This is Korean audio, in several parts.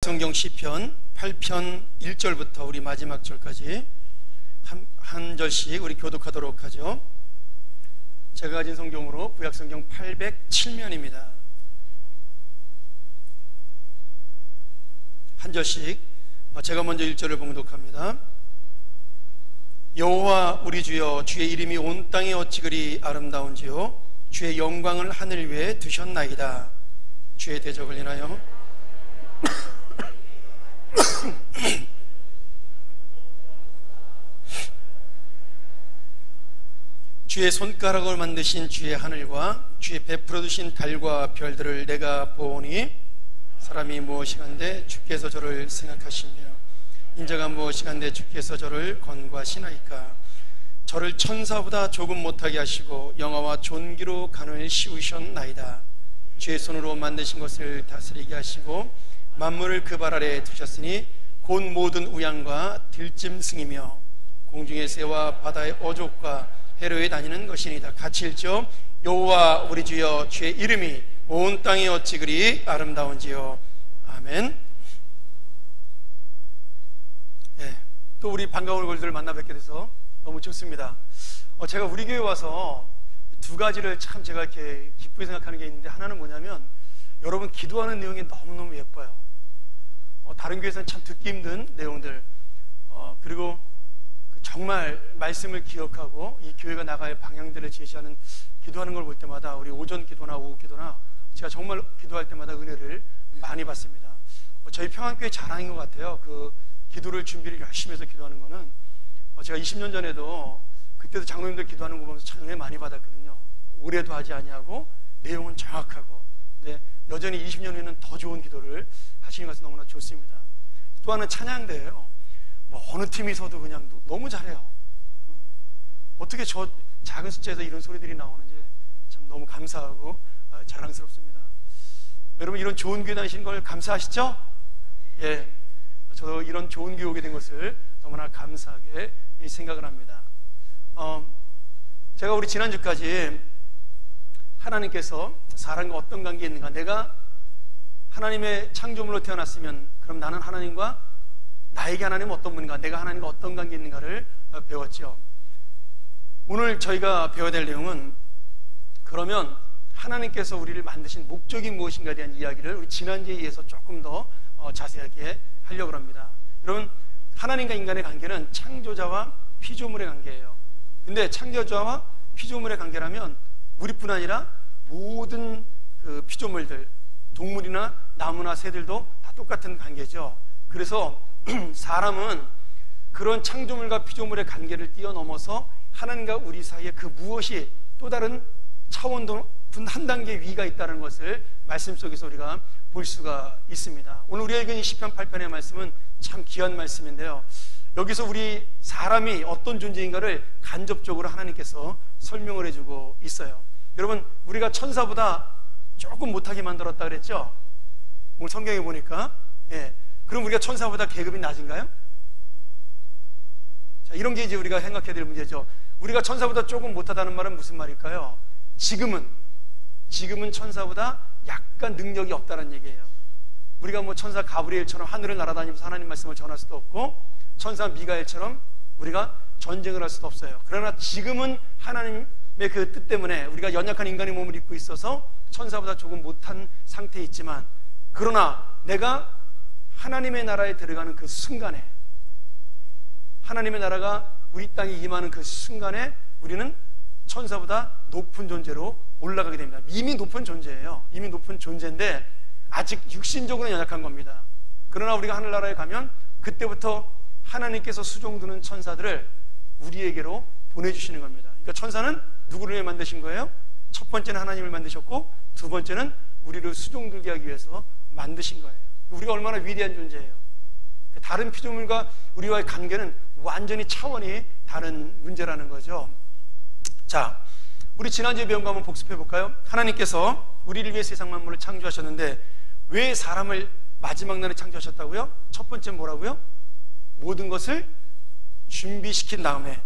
구약성경 시편 8편 1절부터 우리 마지막 절까지 한 절씩 우리 교독하도록 하죠. 제가 가진 성경으로 구약성경 807면입니다. 한 절씩 제가 먼저 1절을 봉독합니다. 여호와 우리 주여, 주의 이름이 온 땅에 어찌 그리 아름다운지요, 주의 영광을 하늘 위에 두셨나이다. 주의 대적을 인하여 주의 손가락을 만드신 주의 하늘과 주의 베풀어 두신 달과 별들을 내가 보오니, 사람이 무엇이간데 주께서 저를 생각하시며 인자가 무엇이간데 주께서 저를 권고하시나이까. 저를 천사보다 조금 못하게 하시고 영화와 존귀로 간을 씌우셨나이다. 주의 손으로 만드신 것을 다스리게 하시고 만물을 그 발 아래에 두셨으니 곧 모든 우양과 들짐승이며 공중의 새와 바다의 어족과 해로에 다니는 것이니이다. 같이 읽죠. 여호와 우리 주여, 주의 이름이 온 땅에 어찌 그리 아름다운지요. 아멘. 또 우리 반가운 얼굴들 만나 뵙게 돼서 너무 좋습니다. 제가 우리 교회 와서 두 가지를 참 제가 이렇게 기쁘게 생각하는 게 있는데, 하나는 뭐냐면 여러분 기도하는 내용이 너무너무 예뻐요. 다른 교회에서는 참 듣기 힘든 내용들, 그리고 정말 말씀을 기억하고 이 교회가 나갈 방향들을 제시하는 기도하는 걸 볼 때마다, 우리 오전 기도나 오후 기도나 제가 정말 기도할 때마다 은혜를 많이 받습니다. 저희 평안교회 자랑인 것 같아요. 그 기도를 준비를 열심히 해서 기도하는 거는, 제가 20년 전에도 그때도 장로님들 기도하는 거 보면서 참 은혜 많이 받았거든요. 오래도 하지 아니하고 내용은 정확하고, 근데 여전히 20년 후에는 더 좋은 기도를 하시는 것은 너무나 좋습니다. 또 하나는 찬양대예요. 뭐 어느 팀이 서도 그냥 너무 잘해요. 어떻게 저 작은 숫자에서 이런 소리들이 나오는지 참 너무 감사하고 자랑스럽습니다. 여러분, 이런 좋은 교회 다니시는 걸 감사하시죠? 예, 저도 이런 좋은 교회 오게 된 것을 너무나 감사하게 생각을 합니다. 제가 우리 지난주까지 하나님께서 사람과 어떤 관계에 있는가, 내가 하나님의 창조물로 태어났으면 그럼 나는 하나님과, 나에게 하나님은 어떤 분인가, 내가 하나님과 어떤 관계에 있는가를 배웠죠. 오늘 저희가 배워야 될 내용은, 그러면 하나님께서 우리를 만드신 목적이 무엇인가에 대한 이야기를 우리 지난주에 의해서 조금 더 자세하게 하려고 합니다. 여러분, 하나님과 인간의 관계는 창조자와 피조물의 관계예요. 근데 창조자와 피조물의 관계라면 우리뿐 아니라 모든 그 피조물들, 동물이나 나무나 새들도 다 똑같은 관계죠. 그래서 사람은 그런 창조물과 피조물의 관계를 뛰어넘어서 하나님과 우리 사이에 그 무엇이 또 다른 차원도 한 단계 위가 있다는 것을 말씀 속에서 우리가 볼 수가 있습니다. 오늘 우리가 읽은 시편 8편의 말씀은 참 귀한 말씀인데요, 여기서 우리 사람이 어떤 존재인가를 간접적으로 하나님께서 설명을 해주고 있어요. 여러분, 우리가 천사보다 조금 못하게 만들었다 그랬죠? 오늘 성경에 보니까. 그럼 우리가 천사보다 계급이 낮은가요? 자, 이런 게 이제 우리가 생각해야 될 문제죠. 우리가 천사보다 조금 못하다는 말은 무슨 말일까요? 지금은 천사보다 약간 능력이 없다는 얘기예요. 우리가 뭐 천사 가브리엘처럼 하늘을 날아다니면서 하나님 말씀을 전할 수도 없고, 천사 미가엘처럼 우리가 전쟁을 할 수도 없어요. 그러나 지금은 하나님의 그 뜻 때문에 우리가 연약한 인간의 몸을 입고 있어서 천사보다 조금 못한 상태에 있지만, 그러나 내가 하나님의 나라에 들어가는 그 순간에, 하나님의 나라가 우리 땅에 임하는 그 순간에 우리는 천사보다 높은 존재로 올라가게 됩니다. 이미 높은 존재예요. 이미 높은 존재인데 아직 육신적으로는 연약한 겁니다. 그러나 우리가 하늘나라에 가면 그때부터 하나님께서 수종드는 천사들을 우리에게로 보내주시는 겁니다. 그러니까 천사는 누구를 위해 만드신 거예요? 첫 번째는 하나님을 만드셨고, 두 번째는 우리를 수종들게 하기 위해서 만드신 거예요. 우리가 얼마나 위대한 존재예요. 다른 피조물과 우리와의 관계는 완전히 차원이 다른 문제라는 거죠. 자, 우리 지난주에 배운 거 한번 복습해 볼까요? 하나님께서 우리를 위해 세상 만물을 창조하셨는데 왜 사람을 마지막 날에 창조하셨다고요? 첫 번째는 뭐라고요? 모든 것을 준비시킨 다음에,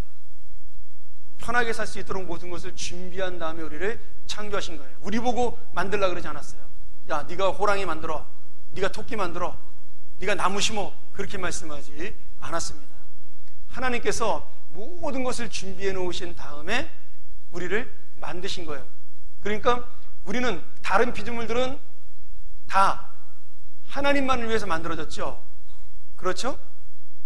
편하게 살 수 있도록 모든 것을 준비한 다음에 우리를 창조하신 거예요. 우리 보고 만들라 그러지 않았어요. 야, 네가 호랑이 만들어, 네가 토끼 만들어, 네가 나무 심어, 그렇게 말씀하지 않았습니다. 하나님께서 모든 것을 준비해 놓으신 다음에 우리를 만드신 거예요. 그러니까 우리는, 다른 피조물들은 다 하나님만을 위해서 만들어졌죠. 그렇죠?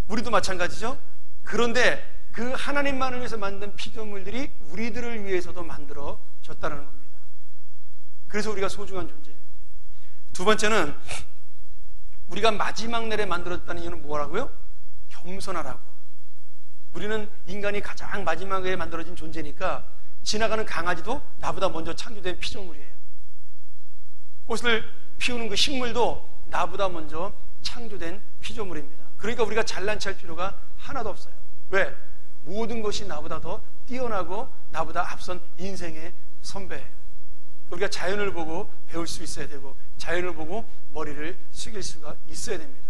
우리도 마찬가지죠. 그런데 그 하나님만을 위해서 만든 피조물들이 우리들을 위해서도 만들어졌다는 겁니다. 그래서 우리가 소중한 존재예요. 두 번째는, 우리가 마지막 날에 만들어졌다는 이유는 뭐라고요? 겸손하라고. 우리는 인간이 가장 마지막에 만들어진 존재니까 지나가는 강아지도 나보다 먼저 창조된 피조물이에요. 꽃을 피우는 그 식물도 나보다 먼저 창조된 피조물입니다. 그러니까 우리가 잘난 체할 필요가 하나도 없어요. 왜? 모든 것이 나보다 더 뛰어나고 나보다 앞선 인생의 선배예요. 우리가 자연을 보고 배울 수 있어야 되고, 자연을 보고 머리를 숙일 수가 있어야 됩니다.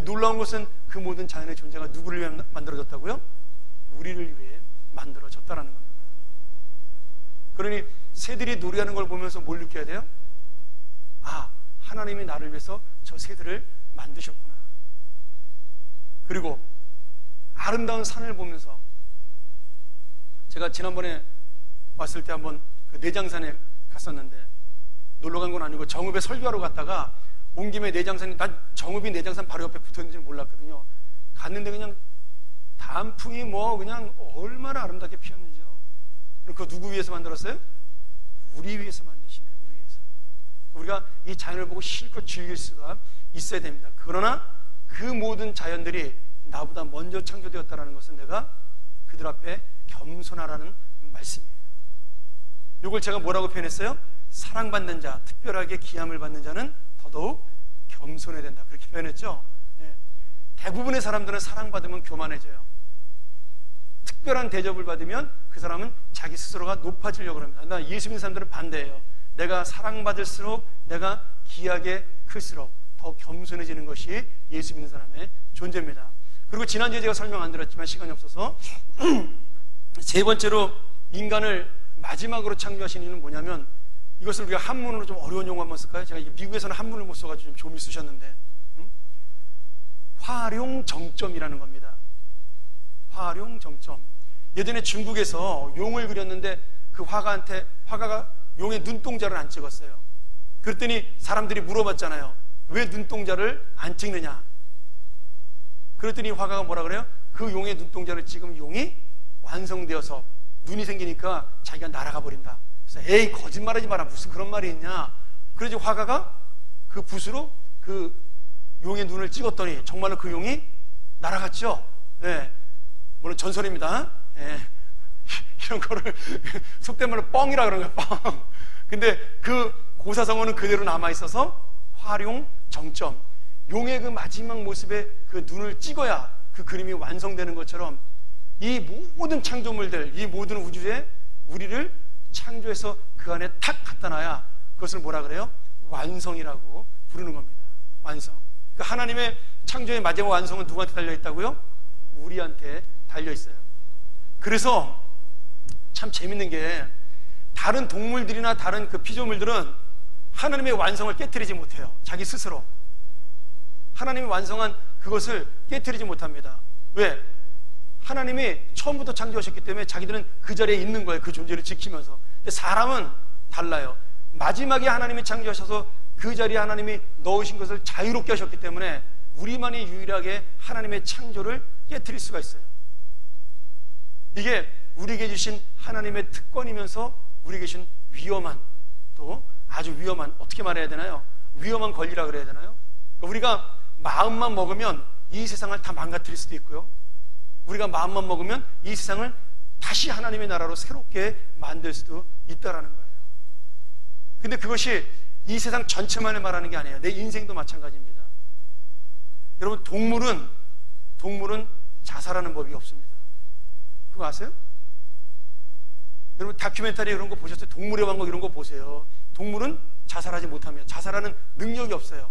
놀라운 것은 그 모든 자연의 존재가 누구를 위해 만들어졌다고요? 우리를 위해 만들어졌다는 겁니다. 그러니 새들이 노래하는 걸 보면서 뭘 느껴야 돼요? 아, 하나님이 나를 위해서 저 새들을 만드셨구나. 그리고 아름다운 산을 보면서, 제가 지난번에 왔을 때 한번 그 내장산에 갔었는데, 놀러 간 건 아니고 정읍에 설교하러 갔다가 온 김에 내장산이, 난 정읍이 내장산 바로 옆에 붙어있는지 몰랐거든요. 갔는데 그냥 단풍이 뭐 그냥 얼마나 아름답게 피었는지요. 그거 누구 위해서 만들었어요? 우리 위해서 만드신 거예요. 우리 위해서. 우리가 이 자연을 보고 실컷 즐길 수가 있어야 됩니다. 그러나 그 모든 자연들이 나보다 먼저 창조되었다는 것은 내가 그들 앞에 겸손하라는 말씀이에요. 이걸 제가 뭐라고 표현했어요? 사랑받는 자, 특별하게 기함을 받는 자는 더더욱 겸손해야 된다, 그렇게 표현했죠. 예. 대부분의 사람들은 사랑받으면 교만해져요. 특별한 대접을 받으면 그 사람은 자기 스스로가 높아지려고 합니다. 나 예수 믿는 사람들은 반대예요. 내가 사랑받을수록, 내가 귀하게 클수록 더 겸손해지는 것이 예수 믿는 사람의 존재입니다. 그리고 지난주에 제가 설명 안 드렸지만 시간이 없어서 세 번째로 인간을 마지막으로 창조하신 이유는 뭐냐면, 이것을 우리가 한문으로 좀 어려운 용어 한번 쓸까요? 제가 미국에서는 한문을 못 써가지고 좀 조미 쓰셨는데, 활용정점이라는 겁니다. 활용정점. 예전에 중국에서 용을 그렸는데 그 화가가 용의 눈동자를 안 찍었어요. 그랬더니 사람들이 물어봤잖아요. 왜 눈동자를 안 찍느냐? 그랬더니 화가가 뭐라 그래요? 그 용의 눈동자를 찍으면 용이 완성되어서 눈이 생기니까 자기가 날아가 버린다. 그래서 에이, 거짓말하지 마라, 무슨 그런 말이 있냐. 그래서 화가가 그 붓으로 그 용의 눈을 찍었더니 정말로 그 용이 날아갔죠. 네. 물론 전설입니다. 네. 이런 거를 속된 말로 뻥이라 그런 거예요. 뻥. 근데 그 고사성어는 그대로 남아있어서 활용정점, 용의 그 마지막 모습에 그 눈을 찍어야 그 그림이 완성되는 것처럼, 이 모든 창조물들, 이 모든 우주에 우리를 창조해서 그 안에 탁 갖다 놔야 그것을 뭐라 그래요? 완성이라고 부르는 겁니다. 완성. 그러니까 하나님의 창조의 마지막 완성은 누구한테 달려있다고요? 우리한테 달려있어요. 그래서 참 재밌는 게, 다른 동물들이나 다른 그 피조물들은 하나님의 완성을 깨트리지 못해요. 자기 스스로 하나님이 완성한 그것을 깨트리지 못합니다. 왜? 하나님이 처음부터 창조하셨기 때문에 자기들은 그 자리에 있는 거예요. 그 존재를 지키면서. 근데 사람은 달라요. 마지막에 하나님이 창조하셔서 그 자리에 하나님이 넣으신 것을 자유롭게 하셨기 때문에 우리만이 유일하게 하나님의 창조를 깨트릴 수가 있어요. 이게 우리에게 주신 하나님의 특권이면서 우리에게 주신 위험한, 또 아주 위험한, 어떻게 말해야 되나요? 위험한 권리라 그래야 되나요? 우리가 마음만 먹으면 이 세상을 다 망가뜨릴 수도 있고요, 우리가 마음만 먹으면 이 세상을 다시 하나님의 나라로 새롭게 만들 수도 있다라는 거예요. 근데 그것이 이 세상 전체만을 말하는 게 아니에요. 내 인생도 마찬가지입니다. 여러분, 동물은 자살하는 법이 없습니다. 그거 아세요? 여러분, 다큐멘터리 이런 거 보셨어요? 동물의 왕국 이런 거 보세요. 동물은 자살하지 못하면, 자살하는 능력이 없어요.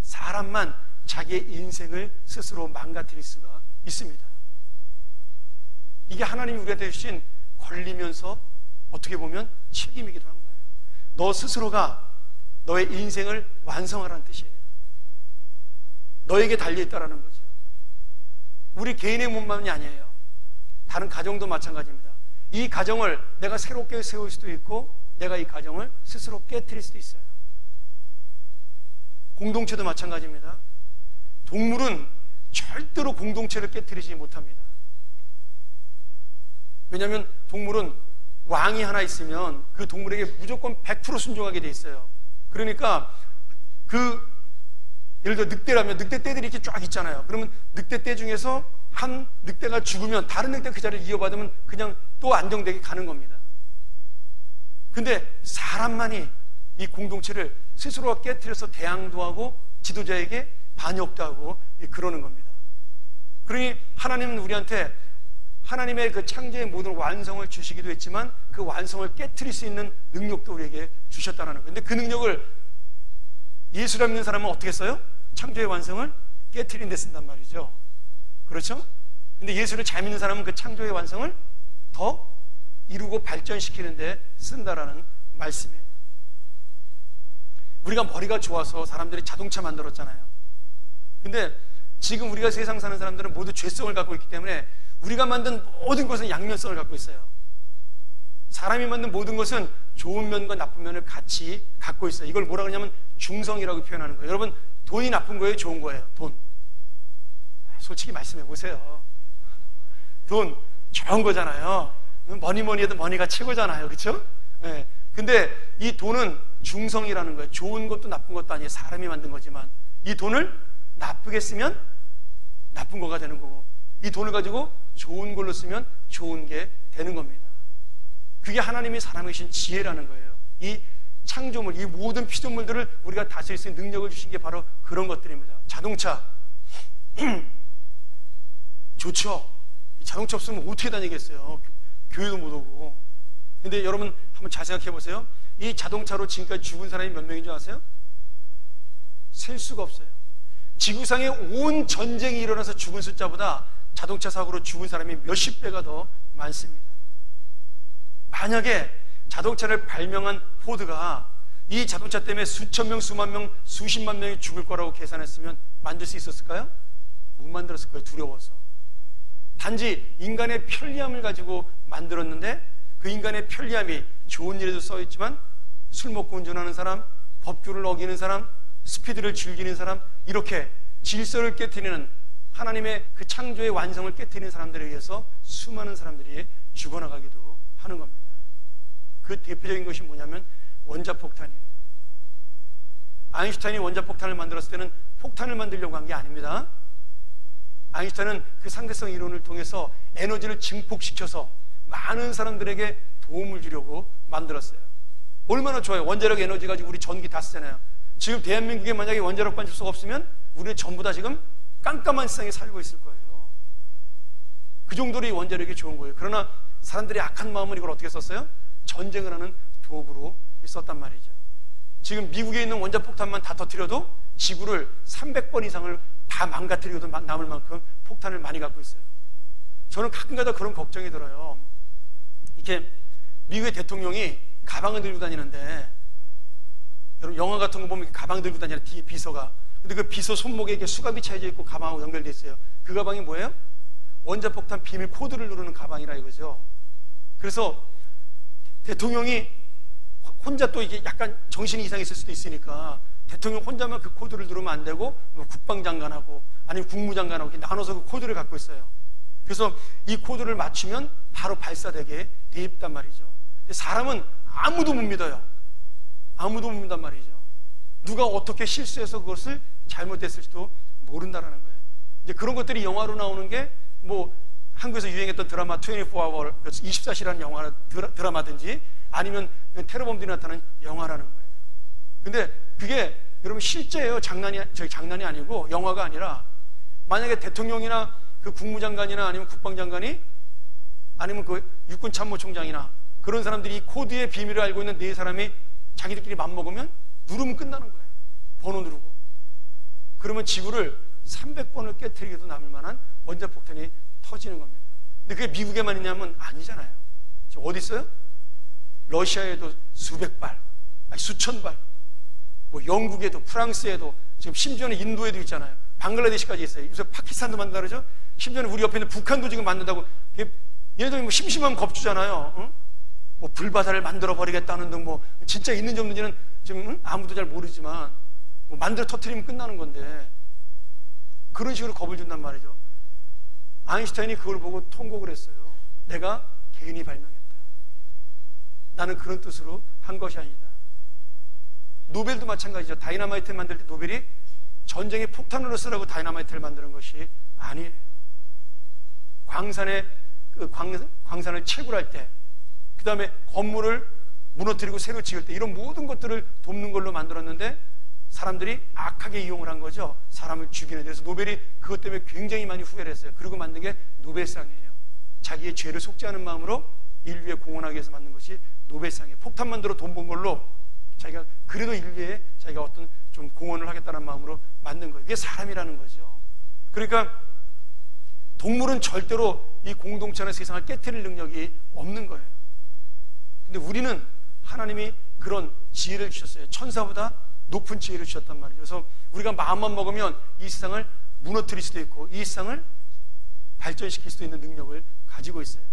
사람만 자기의 인생을 스스로 망가뜨릴 수가 있습니다. 이게 하나님이 우리한테 주신 권리면서 어떻게 보면 책임이기도 한 거예요. 너 스스로가 너의 인생을 완성하라는 뜻이에요. 너에게 달려있다라는 거죠. 우리 개인의 몸만이 아니에요. 다른 가정도 마찬가지입니다. 이 가정을 내가 새롭게 세울 수도 있고 내가 이 가정을 스스로 깨트릴 수도 있어요. 공동체도 마찬가지입니다. 동물은 절대로 공동체를 깨트리지 못합니다. 왜냐하면 동물은 왕이 하나 있으면 그 동물에게 무조건 100% 순종하게 돼 있어요. 그러니까 예를 들어 늑대라면 늑대 떼들이 이렇게 쫙 있잖아요. 그러면 늑대 떼 중에서 한 늑대가 죽으면 다른 늑대가 그 자리를 이어받으면 그냥 또 안정되게 가는 겁니다. 근데 사람만이 이 공동체를 스스로가 깨트려서 대항도 하고 지도자에게 반역도 하고 그러는 겁니다. 그러니 하나님은 우리한테 하나님의 그 창조의 모든 완성을 주시기도 했지만 그 완성을 깨트릴 수 있는 능력도 우리에게 주셨다는 거예요. 근데 그 능력을 예수를 믿는 사람은 어떻게 써요? 창조의 완성을 깨트린 데 쓴단 말이죠. 그렇죠? 근데 예수를 잘 믿는 사람은 그 창조의 완성을 더 이루고 발전시키는 데 쓴다라는 말씀이에요. 우리가 머리가 좋아서 사람들이 자동차 만들었잖아요. 근데 지금 우리가 세상 사는 사람들은 모두 죄성을 갖고 있기 때문에 우리가 만든 모든 것은 양면성을 갖고 있어요. 사람이 만든 모든 것은 좋은 면과 나쁜 면을 같이 갖고 있어요. 이걸 뭐라 그러냐면 중성이라고 표현하는 거예요. 여러분, 돈이 나쁜 거예요? 좋은 거예요? 돈. 솔직히 말씀해 보세요. 돈 좋은 거잖아요. 뭐니 해도 머니가 최고잖아요. 그렇죠? 네. 근데 이 돈은 중성이라는 거예요. 좋은 것도 나쁜 것도 아니에요. 사람이 만든 거지만 이 돈을 나쁘게 쓰면 나쁜 거가 되는 거고 이 돈을 가지고 좋은 걸로 쓰면 좋은 게 되는 겁니다. 그게 하나님이 사람에 주신 지혜라는 거예요. 이 창조물, 이 모든 피조물들을 우리가 다스릴 수 있는 능력을 주신 게 바로 그런 것들입니다. 자동차 좋죠. 자동차 없으면 어떻게 다니겠어요? 교회도 못 오고. 근데 여러분 한번 잘 생각해 보세요. 이 자동차로 지금까지 죽은 사람이 몇 명인 줄 아세요? 셀 수가 없어요. 지구상에 온 전쟁이 일어나서 죽은 숫자보다 자동차 사고로 죽은 사람이 몇십 배가 더 많습니다. 만약에 자동차를 발명한 포드가 이 자동차 때문에 수천 명, 수만 명, 수십만 명이 죽을 거라고 계산했으면 만들 수 있었을까요? 못 만들었을 거예요. 두려워서. 단지 인간의 편리함을 가지고 만들었는데 그 인간의 편리함이 좋은 일에도 써있지만 술 먹고 운전하는 사람, 법규를 어기는 사람, 스피드를 즐기는 사람, 이렇게 질서를 깨트리는 하나님의 그 창조의 완성을 깨트리는 사람들에 의해서 수많은 사람들이 죽어나가기도 하는 겁니다. 그 대표적인 것이 뭐냐면 원자폭탄이에요. 아인슈타인이 원자폭탄을 만들었을 때는 폭탄을 만들려고 한 게 아닙니다. 아인슈타인은 그 상대성 이론을 통해서 에너지를 증폭시켜서 많은 사람들에게 도움을 주려고 만들었어요. 얼마나 좋아요. 원자력 에너지 가지고 우리 전기 다 쓰잖아요. 지금 대한민국에 만약에 원자력 반출소가 없으면 우리는 전부 다 지금 깜깜한 세상에 살고 있을 거예요. 그 정도로 이 원자력이 좋은 거예요. 그러나 사람들이 악한 마음을 이걸 어떻게 썼어요? 전쟁을 하는 도구로 썼단 말이죠. 지금 미국에 있는 원자폭탄만 다 터뜨려도 지구를 300번 이상을 다 망가뜨리고도 남을 만큼 폭탄을 많이 갖고 있어요. 저는 가끔가다 그런 걱정이 들어요. 이렇게 미국의 대통령이 가방을 들고 다니는데, 여러분 영화 같은 거 보면 가방 들고 다니는 뒤에 비서가, 근데 그 비서 손목에 이렇게 수갑이 차여져 있고 가방하고 연결되어 있어요. 그 가방이 뭐예요? 원자폭탄 비밀 코드를 누르는 가방이라 이거죠. 그래서 대통령이 혼자 또 이게 약간 정신이 이상했을 수도 있으니까 대통령 혼자만 그 코드를 누르면 안 되고 뭐 국방장관하고 아니면 국무장관하고 이렇게 나눠서 그 코드를 갖고 있어요. 그래서 이 코드를 맞추면 바로 발사되게 돼 있단 말이죠. 사람은 아무도 못 믿어요. 아무도 못 믿단 말이죠. 누가 어떻게 실수해서 그것을 잘못했을지도 모른다라는 거예요. 이제 그런 것들이 영화로 나오는 게 뭐 한국에서 유행했던 드라마 24hour 24시라는 영화 드라마든지 아니면 테러범들이 나타나는 영화라는 거예요. 근데 그게 여러분 실제예요. 장난이 아니고 영화가 아니라, 만약에 대통령이나 그 국무장관이나 아니면 국방장관이 아니면 그 육군참모총장이나 그런 사람들이 이 코드의 비밀을 알고 있는 네 사람이 자기들끼리 맘먹으면 누르면 끝나는 거예요. 번호 누르고. 그러면 지구를 300번을 깨트리게도 남을 만한 원자폭탄이 터지는 겁니다. 근데 그게 미국에만 있냐면 아니잖아요. 지금 어디 있어요? 러시아에도 수백 발, 아니 수천 발, 뭐 영국에도, 프랑스에도, 지금 심지어는 인도에도 있잖아요. 방글라데시까지 있어요. 요새 파키스탄도 만든다 그러죠. 심지어는 우리 옆에 있는 북한도 지금 만든다고. 얘네들 뭐 심심하면 겁주잖아요. 응? 뭐 불바다를 만들어 버리겠다는 등 뭐 진짜 있는지 없는지는 지금 아무도 잘 모르지만 뭐 만들어 터뜨리면 끝나는 건데 그런 식으로 겁을 준단 말이죠. 아인슈타인이 그걸 보고 통곡을 했어요. 내가 괜히 발명했다. 나는 그런 뜻으로 한 것이 아니다. 노벨도 마찬가지죠. 다이너마이트 만들 때 노벨이 전쟁에 폭탄으로 쓰라고 다이너마이트를 만드는 것이 아니에요. 광산을 채굴할 때, 그 다음에 건물을 무너뜨리고 새로 지을 때 이런 모든 것들을 돕는 걸로 만들었는데 사람들이 악하게 이용을 한 거죠. 사람을 죽이는 데서 노벨이 그것 때문에 굉장히 많이 후회를 했어요. 그리고 만든 게 노벨상이에요. 자기의 죄를 속지 않은 마음으로 인류에 공헌하기 위해서 만든 것이 노벨상이에요. 폭탄 만들어 돈 번 걸로 자기가 그래도 인류에 자기가 어떤 좀 공헌을 하겠다는 마음으로 만든 거예요. 그게 사람이라는 거죠. 그러니까 동물은 절대로 이 공동체나 세상을 깨트릴 능력이 없는 거예요. 근데 우리는 하나님이 그런 지혜를 주셨어요. 천사보다 높은 지혜를 주셨단 말이죠. 그래서 우리가 마음만 먹으면 이 세상을 무너뜨릴 수도 있고 이 세상을 발전시킬 수도 있는 능력을 가지고 있어요.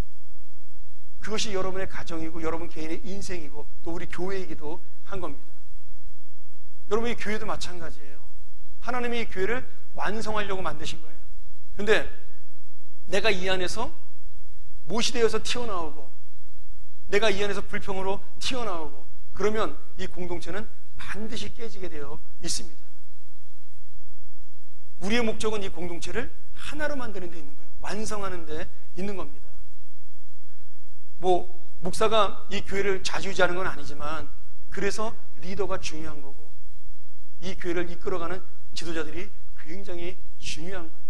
그것이 여러분의 가정이고 여러분 개인의 인생이고 또 우리 교회이기도 한 겁니다. 여러분 이 교회도 마찬가지예요. 하나님이 이 교회를 완성하려고 만드신 거예요. 근데 내가 이 안에서 못이 되어서 튀어나오고 내가 이 안에서 불평으로 튀어나오고 그러면 이 공동체는 반드시 깨지게 되어 있습니다. 우리의 목적은 이 공동체를 하나로 만드는 데 있는 거예요. 완성하는 데 있는 겁니다. 뭐 목사가 이 교회를 좌지우지하는 건 아니지만 그래서 리더가 중요한 거고 이 교회를 이끌어가는 지도자들이 굉장히 중요한 거예요.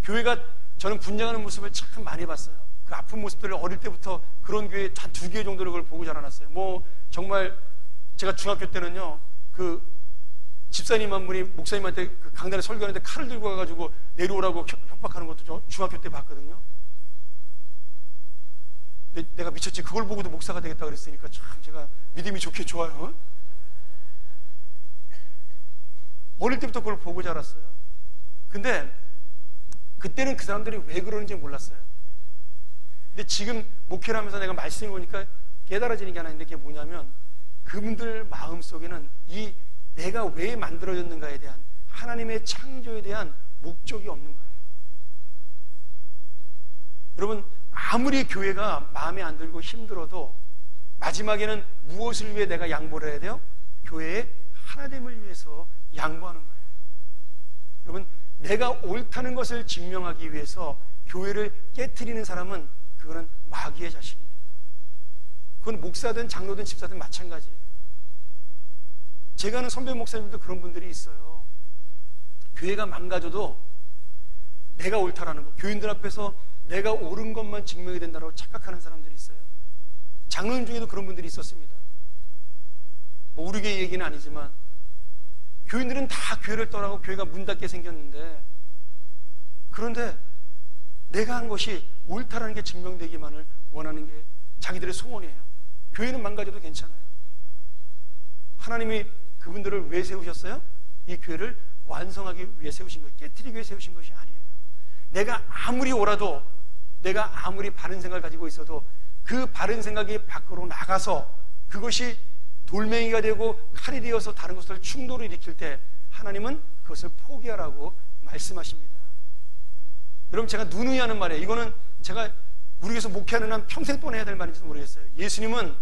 교회가 저는 분장하는 모습을 참 많이 봤어요. 그 아픈 모습들을 어릴 때부터 그런 교회 한 2개 정도를 그걸 보고 자라났어요. 뭐 정말 제가 중학교 때는요 그 집사님 한 분이 목사님한테 그 강단에 설교하는데 칼을 들고 가가지고 내려오라고 협박하는 것도 저 중학교 때 봤거든요. 근데 내가 미쳤지. 그걸 보고도 목사가 되겠다 그랬으니까 참 제가 믿음이 좋게 좋아요. 어릴 때부터 그걸 보고 자랐어요. 근데 그때는 그 사람들이 왜 그러는지 몰랐어요. 근데 지금 목회를 하면서 내가 말씀을 보니까 깨달아지는 게 하나 있는데 그게 뭐냐면 그분들 마음속에는 이 내가 왜 만들어졌는가에 대한 하나님의 창조에 대한 목적이 없는 거예요. 여러분 아무리 교회가 마음에 안 들고 힘들어도 마지막에는 무엇을 위해 내가 양보를 해야 돼요? 교회의 하나됨을 위해서 양보하는 거예요. 여러분 내가 옳다는 것을 증명하기 위해서 교회를 깨트리는 사람은 그거는 마귀의 자식입니다. 그건 목사든 장로든 집사든 마찬가지예요. 제가 아는 선배 목사님들도 그런 분들이 있어요. 교회가 망가져도 내가 옳다라는 거, 교인들 앞에서 내가 옳은 것만 증명이 된다고 착각하는 사람들이 있어요. 장로님 중에도 그런 분들이 있었습니다. 뭐 우리 교회 얘기는 아니지만 교인들은 다 교회를 떠나고 교회가 문 닫게 생겼는데 그런데 내가 한 것이 옳다라는 게 증명되기만을 원하는 게 자기들의 소원이에요. 교회는 망가져도 괜찮아요. 하나님이 그분들을 왜 세우셨어요? 이 교회를 완성하기 위해 세우신 거예요. 깨트리기 위해 세우신 것이 아니에요. 내가 아무리 옳아도 내가 아무리 바른 생각을 가지고 있어도 그 바른 생각이 밖으로 나가서 그것이 돌멩이가 되고 칼이 되어서 다른 것을 충돌을 일으킬 때 하나님은 그것을 포기하라고 말씀하십니다. 여러분 제가 누누이 하는 말이에요. 이거는 제가 우리 교회에서 목회하는 한 평생 동안 해야 될 말인지도 모르겠어요. 예수님은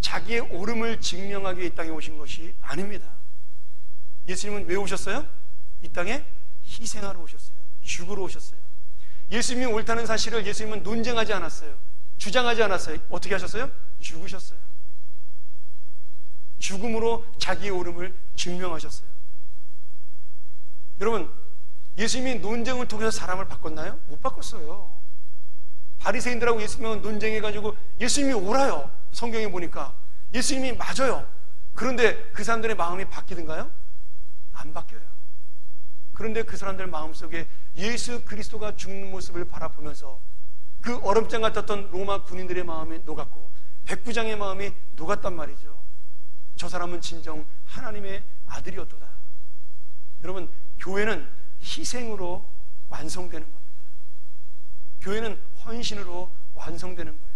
자기의 옳음을 증명하기 위해 이 땅에 오신 것이 아닙니다. 예수님은 왜 오셨어요? 이 땅에 희생하러 오셨어요. 죽으러 오셨어요. 예수님이 옳다는 사실을 예수님은 논쟁하지 않았어요. 주장하지 않았어요. 어떻게 하셨어요? 죽으셨어요. 죽음으로 자기의 옳음을 증명하셨어요. 여러분 예수님이 논쟁을 통해서 사람을 바꿨나요? 못 바꿨어요. 바리새인들하고 예수님은 논쟁해가지고 예수님이 옳아요. 성경에 보니까 예수님이 맞아요. 그런데 그 사람들의 마음이 바뀌던가요? 안 바뀌어요. 그런데 그 사람들 마음속에 예수 그리스도가 죽는 모습을 바라보면서 그 얼음장 같았던 로마 군인들의 마음이 녹았고 백부장의 마음이 녹았단 말이죠. 저 사람은 진정 하나님의 아들이었도다. 여러분 교회는 희생으로 완성되는 겁니다. 교회는 헌신으로 완성되는 거예요.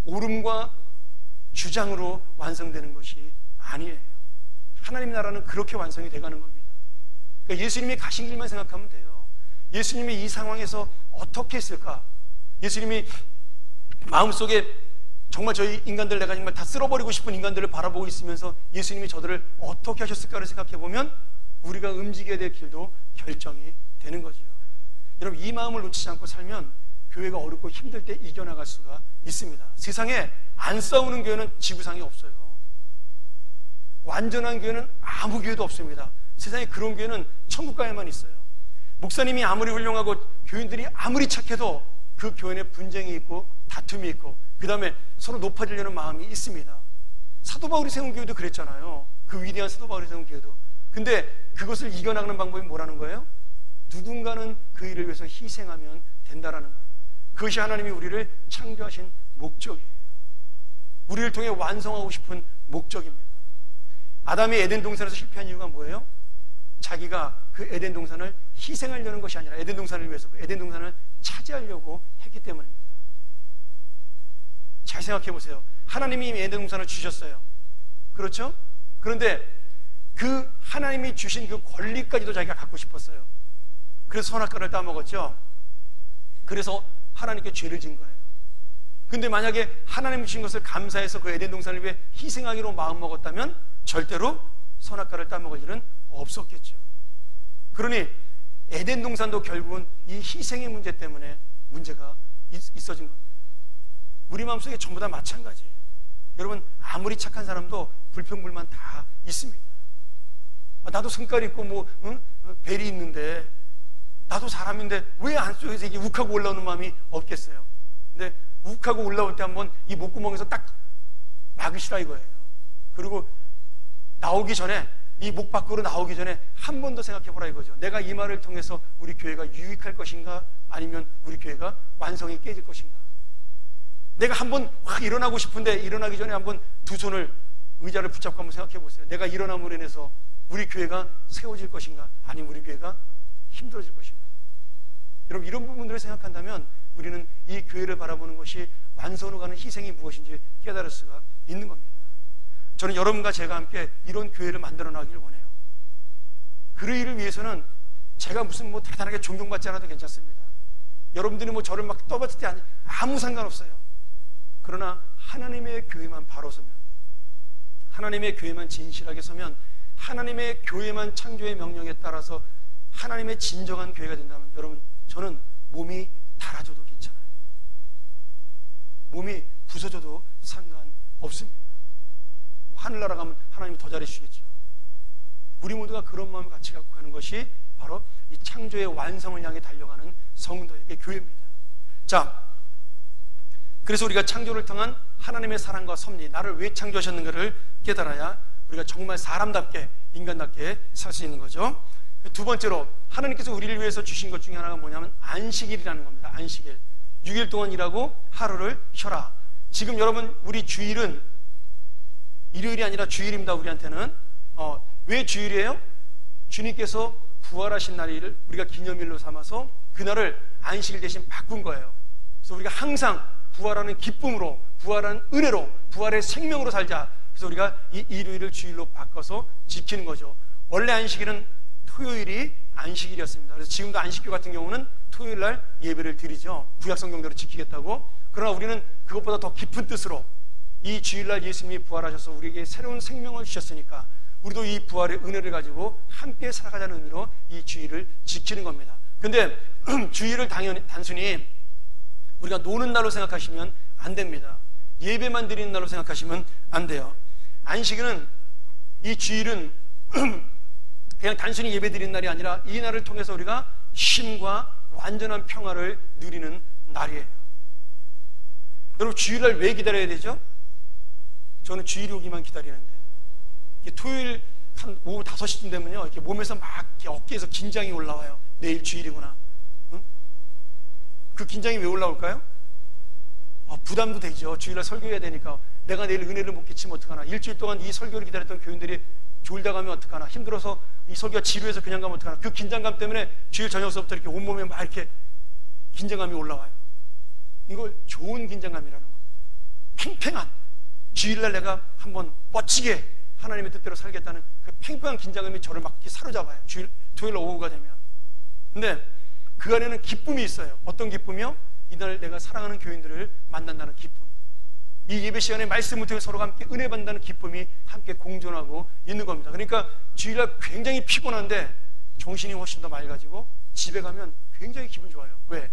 오름과 주장으로 완성되는 것이 아니에요. 하나님 나라는 그렇게 완성이 돼가는 겁니다. 그러니까 예수님이 가신 길만 생각하면 돼요. 예수님이 이 상황에서 어떻게 했을까? 예수님이 마음속에 정말 저희 인간들, 내가 정말 다 쓸어버리고 싶은 인간들을 바라보고 있으면서 예수님이 저들을 어떻게 하셨을까를 생각해보면 우리가 움직여야 될 길도 결정이 되는 거죠. 여러분, 이 마음을 놓치지 않고 살면 교회가 어렵고 힘들 때 이겨나갈 수가 있습니다. 세상에 안 싸우는 교회는 지구상에 없어요. 완전한 교회는 아무 교회도 없습니다. 세상에 그런 교회는 천국 가에만 있어요. 목사님이 아무리 훌륭하고 교인들이 아무리 착해도 그 교회 내 분쟁이 있고 다툼이 있고 그 다음에 서로 높아지려는 마음이 있습니다. 사도 바울이 세운 교회도 그랬잖아요. 그 위대한 사도 바울이 세운 교회도. 근데 그것을 이겨나가는 방법이 뭐라는 거예요? 누군가는 그 일을 위해서 희생하면 된다라는 거예요. 그것이 하나님이 우리를 창조하신 목적이에요. 우리를 통해 완성하고 싶은 목적입니다. 아담이 에덴 동산에서 실패한 이유가 뭐예요? 자기가 그 에덴 동산을 희생하려는 것이 아니라 에덴 동산을 위해서 그 에덴 동산을 차지하려고 했기 때문입니다. 잘 생각해 보세요. 하나님이 이미 에덴 동산을 주셨어요. 그렇죠? 그런데 그 하나님이 주신 그 권리까지도 자기가 갖고 싶었어요. 그래서 선악과를 따먹었죠. 그래서 하나님께 죄를 진 거예요. 근데 만약에 하나님 주신 것을 감사해서 그 에덴 동산을 위해 희생하기로 마음먹었다면 절대로 선악과를 따먹을 일은 없었겠죠. 그러니 에덴 동산도 결국은 이 희생의 문제 때문에 문제가 있어진 겁니다. 우리 마음속에 전부 다 마찬가지예요. 여러분, 아무리 착한 사람도 불평불만 다 있습니다. 나도 성깔 있고 벨이 있는데 나도 사람인데 왜 안쪽에서 이게 욱하고 올라오는 마음이 없겠어요? 근데 욱하고 올라올 때 한번 이 목구멍에서 딱 막으시라 이거예요. 그리고 나오기 전에, 이 목 밖으로 나오기 전에 한 번 더 생각해보라 이거죠. 내가 이 말을 통해서 우리 교회가 유익할 것인가, 아니면 우리 교회가 완성이 깨질 것인가. 내가 한번 확 일어나고 싶은데 일어나기 전에 한번 두 손을 의자를 붙잡고 한번 생각해보세요. 내가 일어남으로 인해서 우리 교회가 세워질 것인가, 아니면 우리 교회가 힘들어질 것인가. 여러분, 이런 부분들을 생각한다면 우리는 이 교회를 바라보는 것이 완성으로 가는 희생이 무엇인지 깨달을 수가 있는 겁니다. 저는 여러분과 제가 함께 이런 교회를 만들어 나가기를 원해요. 그 일을 위해서는 제가 무슨 대단하게 존경받지 않아도 괜찮습니다. 여러분들이 저를 막 떠받칠 때 아무 상관없어요. 그러나 하나님의 교회만 바로 서면, 하나님의 교회만 진실하게 서면, 하나님의 교회만 창조의 명령에 따라서 하나님의 진정한 교회가 된다면, 여러분, 저는 몸이 닳아져도 괜찮아요. 몸이 부서져도 상관없습니다. 하늘나라 가면 하나님이 더 잘해주시겠죠. 우리 모두가 그런 마음을 같이 갖고 가는 것이 바로 이 창조의 완성을 향해 달려가는 성도에게 교회입니다. 자, 그래서 우리가 창조를 통한 하나님의 사랑과 섭리, 나를 왜 창조하셨는가를 깨달아야 우리가 정말 사람답게, 인간답게 살 수 있는 거죠. 두 번째로, 하나님께서 우리를 위해서 주신 것 중에 하나가 뭐냐면 안식일이라는 겁니다. 안식일. 6일 동안 일하고 하루를 쉬어라. 지금 여러분, 우리 주일은 일요일이 아니라 주일입니다. 우리한테는. 왜 주일이에요? 주님께서 부활하신 날을 우리가 기념일로 삼아서 그날을 안식일 대신 바꾼 거예요. 그래서 우리가 항상 부활하는 기쁨으로, 부활하는 은혜로, 부활의 생명으로 살자. 그래서 우리가 이 일요일을 주일로 바꿔서 지키는 거죠. 원래 안식일은 토요일이 안식일이었습니다. 그래서 지금도 안식교 같은 경우는 토요일 날 예배를 드리죠. 구약 성경대로 지키겠다고. 그러나 우리는 그것보다 더 깊은 뜻으로 이 주일날 예수님이 부활하셔서 우리에게 새로운 생명을 주셨으니까 우리도 이 부활의 은혜를 가지고 함께 살아가자는 의미로 이 주일을 지키는 겁니다. 근데 주일을 단순히 우리가 노는 날로 생각하시면 안 됩니다. 예배만 드리는 날로 생각하시면 안 돼요. 안식일은, 이 주일은 그냥 단순히 예배 드리는 날이 아니라 이 날을 통해서 우리가 쉼과 완전한 평화를 누리는 날이에요. 여러분, 주일날 왜 기다려야 되죠? 저는 주일이 오기만 기다리는데, 토요일 한 오후 5시쯤 되면요, 이렇게 몸에서 막 이렇게 어깨에서 긴장이 올라와요. 내일 주일이구나. 응? 그 긴장이 왜 올라올까요? 부담도 되죠. 주일날 설교해야 되니까. 내가 내일 은혜를 못 끼치면 어떡하나. 일주일 동안 이 설교를 기다렸던 교인들이 졸다 가면 어떡하나, 힘들어서 이 설교가 지루해서 그냥 가면 어떡하나, 그 긴장감 때문에 주일 저녁서부터 이렇게 온몸에 막 이렇게 긴장감이 올라와요. 이걸 좋은 긴장감이라는 거예요. 팽팽한, 주일날 내가 한번 멋지게 하나님의 뜻대로 살겠다는 그 팽팽한 긴장감이 저를 막 이렇게 사로잡아요. 토요일 오후가 되면. 근데 그 안에는 기쁨이 있어요. 어떤 기쁨이요? 이날 내가 사랑하는 교인들을 만난다는 기쁨. 이 예배 시간에 말씀을 통해 서로가 함께 은혜 받는다는 기쁨이 함께 공존하고 있는 겁니다. 그러니까 주일날 굉장히 피곤한데 정신이 훨씬 더 맑아지고 집에 가면 굉장히 기분 좋아요. 왜?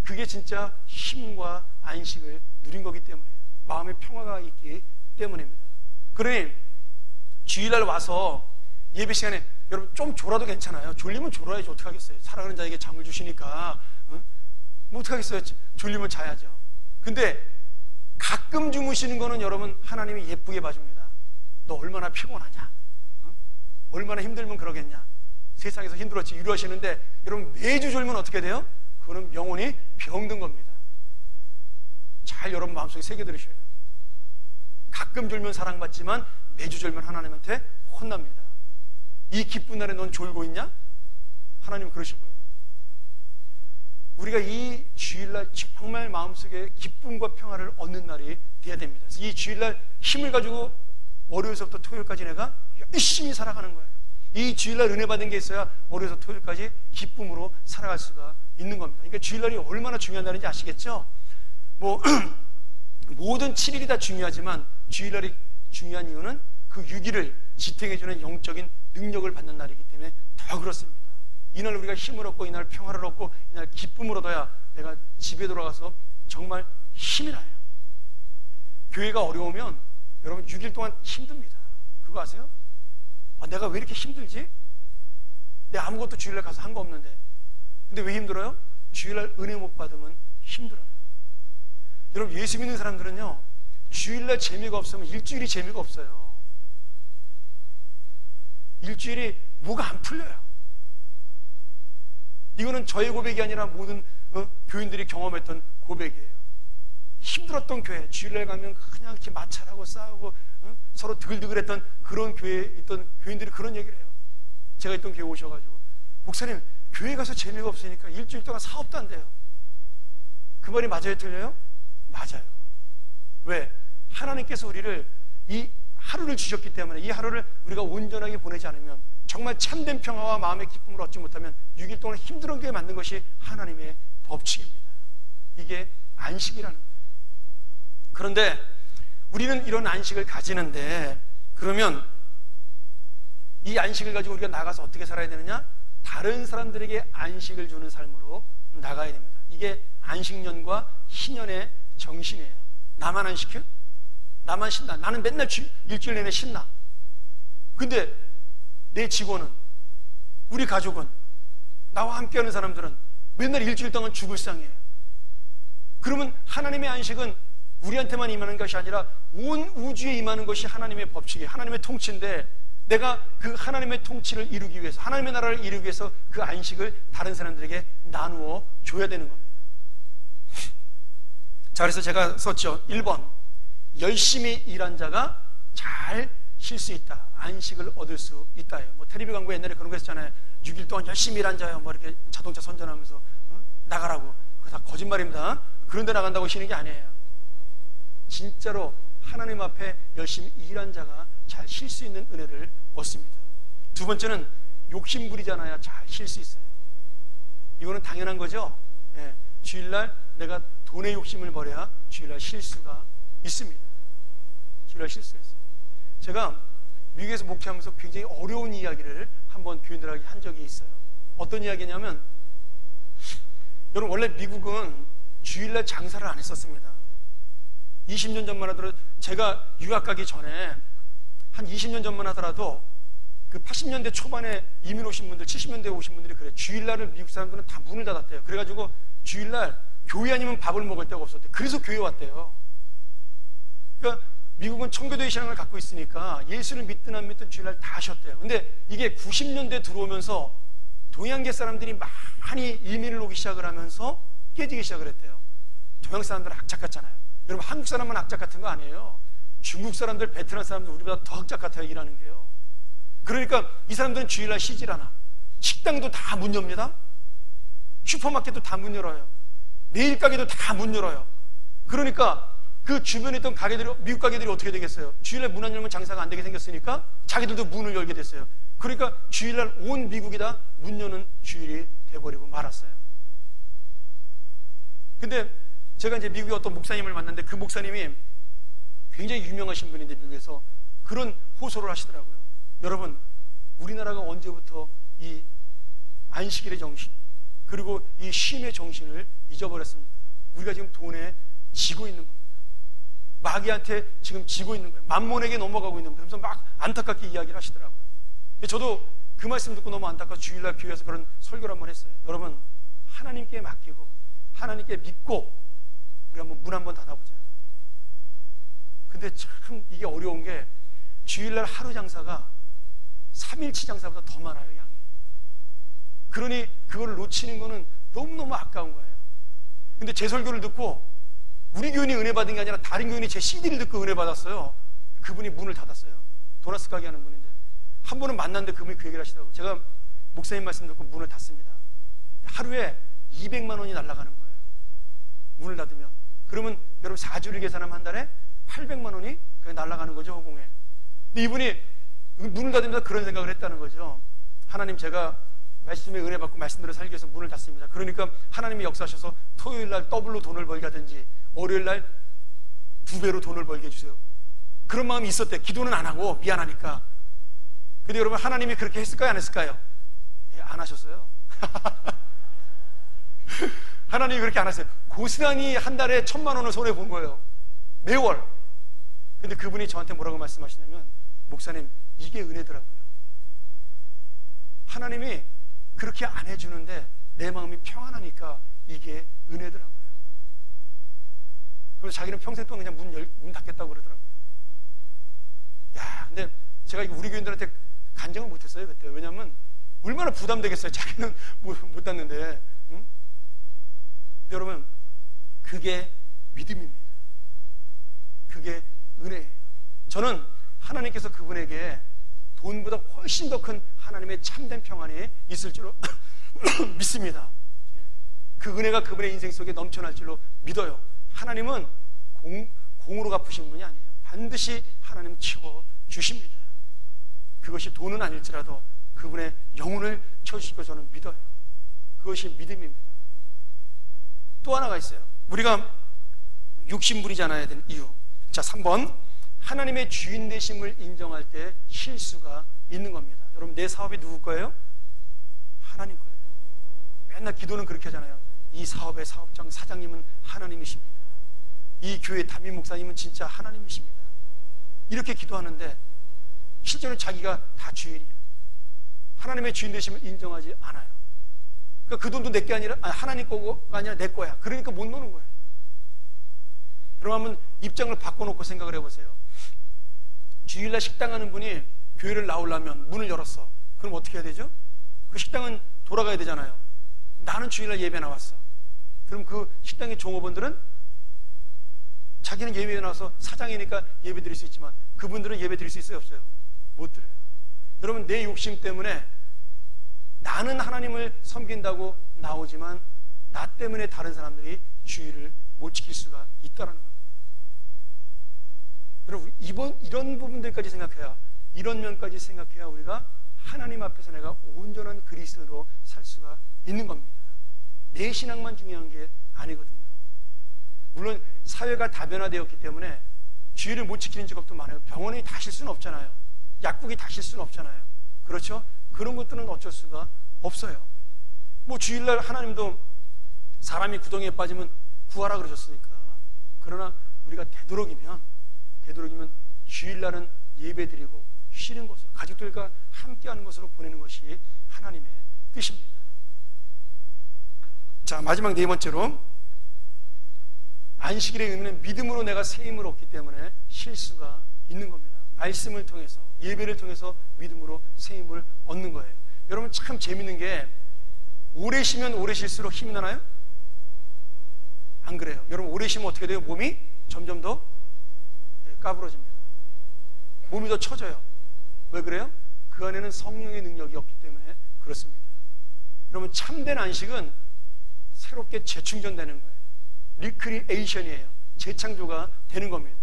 그게 진짜 힘과 안식을 누린 거기 때문이에요. 마음의 평화가 있기 때문입니다. 그러니 주일날 와서 예배 시간에 여러분 좀 졸아도 괜찮아요. 졸리면 졸아야지 어떡하겠어요. 살아가는 자에게 잠을 주시니까 뭐 어떡하겠어요. 졸리면 자야죠. 근데 가끔 주무시는 거는 여러분 하나님이 예쁘게 봐줍니다. 너 얼마나 피곤하냐, 얼마나 힘들면 그러겠냐, 세상에서 힘들었지 위로하시는데 여러분 매주 졸면 어떻게 돼요? 그거는 영혼이 병든 겁니다. 잘 여러분 마음속에 새겨들으셔요. 가끔 졸면 사랑받지만 매주 졸면 하나님한테 혼납니다. 이 기쁜 날에 넌 졸고 있냐? 하나님은 그러실 거예요. 우리가 이 주일날 정말 마음속에 기쁨과 평화를 얻는 날이 돼야 됩니다. 그래서 이 주일날 힘을 가지고 월요일서부터 토요일까지 내가 열심히 살아가는 거예요. 이 주일날 은혜 받은 게 있어야 월요일에서 토요일까지 기쁨으로 살아갈 수가 있는 겁니다. 그러니까 주일날이 얼마나 중요한 날인지 아시겠죠? 뭐 모든 7일이 다 중요하지만 주일날이 중요한 이유는 그 6일을 지탱해주는 영적인 능력을 받는 날이기 때문에 더 그렇습니다. 이날 우리가 힘을 얻고 이날 평화를 얻고 이날 기쁨을 얻어야 내가 집에 돌아가서 정말 힘이 나요. 교회가 어려우면 여러분 6일 동안 힘듭니다. 그거 아세요? 내가 왜 이렇게 힘들지? 내가 아무것도 주일날 가서 한 거 없는데. 근데 왜 힘들어요? 주일날 은혜 못 받으면 힘들어요. 여러분 예수 믿는 사람들은요 주일날 재미가 없으면 일주일이 재미가 없어요. 일주일이 뭐가 안 풀려요. 이거는 저의 고백이 아니라 모든 교인들이 경험했던 고백이에요. 힘들었던 교회, 주일날 가면 그냥 이렇게 마찰하고 싸우고 서로 드글드글했던 그런 교회에 있던 교인들이 그런 얘기를 해요. 제가 있던 교회 오셔가지고 목사님 교회 가서 재미가 없으니까 일주일 동안 사업도 안 돼요. 그 말이 맞아요 틀려요? 맞아요. 왜? 하나님께서 우리를 이 하루를 주셨기 때문에 이 하루를 우리가 온전하게 보내지 않으면 정말 참된 평화와 마음의 기쁨을 얻지 못하면 6일 동안 힘들게 만든 것이 하나님의 법칙입니다. 이게 안식이라는 거예요. 그런데 우리는 이런 안식을 가지는데 그러면 이 안식을 가지고 우리가 나가서 어떻게 살아야 되느냐? 다른 사람들에게 안식을 주는 삶으로 나가야 됩니다. 이게 안식년과 희년의 정신이에요. 나만 안 시켜? 나만 신나. 나는 맨날 일주일 내내 신나. 근데 내 직원은, 우리 가족은, 나와 함께하는 사람들은 맨날 일주일 동안 죽을 상이에요. 그러면 하나님의 안식은 우리한테만 임하는 것이 아니라 온 우주에 임하는 것이 하나님의 법칙이에요. 하나님의 통치인데 내가 그 하나님의 통치를 이루기 위해서, 하나님의 나라를 이루기 위해서 그 안식을 다른 사람들에게 나누어 줘야 되는 겁니다. 자, 그래서 제가 썼죠. 1번, 열심히 일한 자가 잘 쉴 수 있다. 안식을 얻을 수 있다. 뭐 텔레비 광고 옛날에 그런 거 했잖아요. 6일 동안 열심히 일한 자요. 뭐 이렇게 자동차 선전하면서 나가라고. 그거 다 거짓말입니다. 그런데 나간다고 쉬는 게 아니에요. 진짜로 하나님 앞에 열심히 일한 자가 잘 쉴 수 있는 은혜를 얻습니다. 두 번째는 욕심 부리지 않아야 잘 쉴 수 있어요. 이거는 당연한 거죠. 예, 주일날 내가 돈의 욕심을 버려야 주일날 쉴 수가 있습니다. 주일날 쉴 수가 있어요. 제가 미국에서 목회하면서 굉장히 어려운 이야기를 한번 교인들에게 한 적이 있어요. 어떤 이야기냐면, 여러분 원래 미국은 주일날 장사를 안 했었습니다. 20년 전만 하더라도, 제가 유학 가기 전에 한 20년 전만 하더라도 그 80년대 초반에 이민 오신 분들, 70년대에 오신 분들이 그래요. 주일날을 미국 사람들은 다 문을 닫았대요. 그래가지고 주일날 교회 아니면 밥을 먹을 데가 없었대요. 그래서 교회 왔대요. 그러니까 미국은 청교도의 신앙을 갖고 있으니까 예수를 믿든 안 믿든 주일날 다 하셨대요. 근데 이게 90년대 들어오면서 동양계 사람들이 많이 이민을 오기 시작을 하면서 깨지기 시작을 했대요. 동양 사람들은 악착 같잖아요. 여러분 한국 사람만 악착 같은 거 아니에요. 중국 사람들, 베트남 사람들 우리보다 더 악착 같아요. 일하는 게요. 그러니까 이 사람들은 주일날 쉬질 않아. 식당도 다 문 엽니다. 슈퍼마켓도 다 문 열어요. 네일 가게도 다 문 열어요. 그러니까 그 주변에 있던 가게들이, 미국 가게들이 어떻게 되겠어요? 주일날 문 안 열면 장사가 안 되게 생겼으니까 자기들도 문을 열게 됐어요. 그러니까 주일날 온 미국이 다 문 여는 주일이 돼버리고 말았어요. 근데 제가 이제 미국의 어떤 목사님을 만났는데 그 목사님이 굉장히 유명하신 분인데 미국에서 그런 호소를 하시더라고요. 여러분, 우리나라가 언제부터 이 안식일의 정신 그리고 이 쉼의 정신을 잊어버렸습니까? 우리가 지금 돈에 지고 있는 겁니다. 마귀한테 지금 지고 있는 거예요. 만몬에게 넘어가고 있는 겁니다. 그래서 막 안타깝게 이야기를 하시더라고요. 저도 그 말씀 듣고 너무 안타까워 주일날 교회에서 그런 설교를 한번 했어요. 여러분, 하나님께 맡기고 하나님께 믿고 우리 한번 문 한번 닫아보자. 근데 참 이게 어려운 게 주일날 하루 장사가 3일치 장사보다 더 많아요, 양이. 그러니 그걸 놓치는 거는 너무너무 아까운 거예요. 근데 제 설교를 듣고 우리 교인이 은혜 받은 게 아니라 다른 교인이 제 CD를 듣고 은혜 받았어요. 그분이 문을 닫았어요. 도나스 가게 하는 분인데 한 번은 만났는데 그분이 그 얘기를 하시더라고요. 제가 목사님 말씀 듣고 문을 닫습니다. 하루에 200만 원이 날아가는 거예요. 문을 닫으면. 그러면 여러분 4주를 계산하면 한 달에 800만 원이 그냥 날아가는 거죠, 허공에. 근데 이분이 문을 닫으면서 그런 생각을 했다는 거죠. 하나님, 제가 말씀에 은혜 받고 말씀대로 살기 위해서 문을 닫습니다. 그러니까 하나님이 역사하셔서 토요일날 더블로 돈을 벌게 하든지 월요일날 2배로 돈을 벌게 해주세요. 그런 마음이 있었대. 기도는 안 하고 미안하니까. 근데 여러분, 하나님이 그렇게 했을까요, 안 했을까요? 예, 안 하셨어요. 하나님이 그렇게 안 하세요. 고스란히 한 달에 1,000만 원을 손해 본 거예요, 매월. 근데 그분이 저한테 뭐라고 말씀하시냐면, 목사님, 이게 은혜더라고요. 하나님이 그렇게 안 해주는데 내 마음이 평안하니까 이게 은혜더라고요. 그래서 자기는 평생 동안 그냥 문 닫겠다고 그러더라고요. 야, 근데 제가 이거 우리 교인들한테 간증을 못했어요, 그때. 왜냐면 얼마나 부담되겠어요. 자기는 못 닫는데. 응? 여러분, 그게 믿음입니다. 그게 은혜예요. 저는 하나님께서 그분에게 돈보다 훨씬 더 큰 하나님의 참된 평안이 있을 줄로 믿습니다. 그 은혜가 그분의 인생 속에 넘쳐날 줄로 믿어요. 하나님은 공으로 갚으신 분이 아니에요. 반드시 하나님 채워주십니다. 그것이 돈은 아닐지라도 그분의 영혼을 채워주실 걸 저는 믿어요. 그것이 믿음입니다. 또 하나가 있어요. 우리가 육신부리지 않아야 되는 이유. 자, 3번. 하나님의 주인 되심을 인정할 때 쉴 수가 있는 겁니다. 여러분, 내 사업이 누구 거예요? 하나님 거예요. 맨날 기도는 그렇게 하잖아요. 이 사업의 사업장 사장님은 하나님이십니다. 이 교회 담임 목사님은 진짜 하나님이십니다. 이렇게 기도하는데 실제로 자기가 다 주인이야. 하나님의 주인 되심을 인정하지 않아요. 그러니까 그 돈도 내게 아니라, 하나님 거가 아니라 내 거야. 그러니까 못 노는 거예요. 여러분, 한번 입장을 바꿔놓고 생각을 해보세요. 주일날 식당 하는 분이 교회를 나오려면 문을 열었어. 그럼 어떻게 해야 되죠? 그 식당은 돌아가야 되잖아요. 나는 주일날 예배 나왔어. 그럼 그 식당의 종업원들은 자기는 예배에 나와서 사장이니까 예배 드릴 수 있지만 그분들은 예배 드릴 수 있어요, 없어요? 못 드려요. 여러분, 내 욕심 때문에 나는 하나님을 섬긴다고 나오지만 나 때문에 다른 사람들이 주의를 못 지킬 수가 있다는 거예요. 여러분, 이런 부분들까지 생각해야, 이런 면까지 생각해야 우리가 하나님 앞에서 내가 온전한 그리스도로 살 수가 있는 겁니다. 내 신앙만 중요한 게 아니거든요. 물론 사회가 다변화되었기 때문에 주의를 못 지키는 직업도 많아요. 병원에 다실 수는 없잖아요. 약국이 다실 수는 없잖아요. 그렇죠? 그런 것들은 어쩔 수가 없어요. 뭐 주일날 하나님도 사람이 구덩이에 빠지면 구하라 그러셨으니까. 그러나 우리가 되도록이면 주일날은 예배드리고 쉬는 것으로, 가족들과 함께하는 것으로 보내는 것이 하나님의 뜻입니다. 자, 마지막 네 번째로, 안식일의 의미는 믿음으로 내가 새 힘을 얻기 때문에 쉴 수가 있는 겁니다. 말씀을 통해서, 예배를 통해서 믿음으로 새 힘을 얻는 거예요. 여러분, 참 재밌는 게 오래 쉬면 오래 쉴수록 힘이 나나요? 안 그래요. 여러분, 오래 쉬면 어떻게 돼요? 몸이 점점 더 까부러집니다. 몸이 더 처져요. 왜 그래요? 그 그 안에는 성령의 능력이 없기 때문에 그렇습니다. 여러분, 참된 안식은 새롭게 재충전되는 거예요. 리크리에이션이에요. 재창조가 되는 겁니다.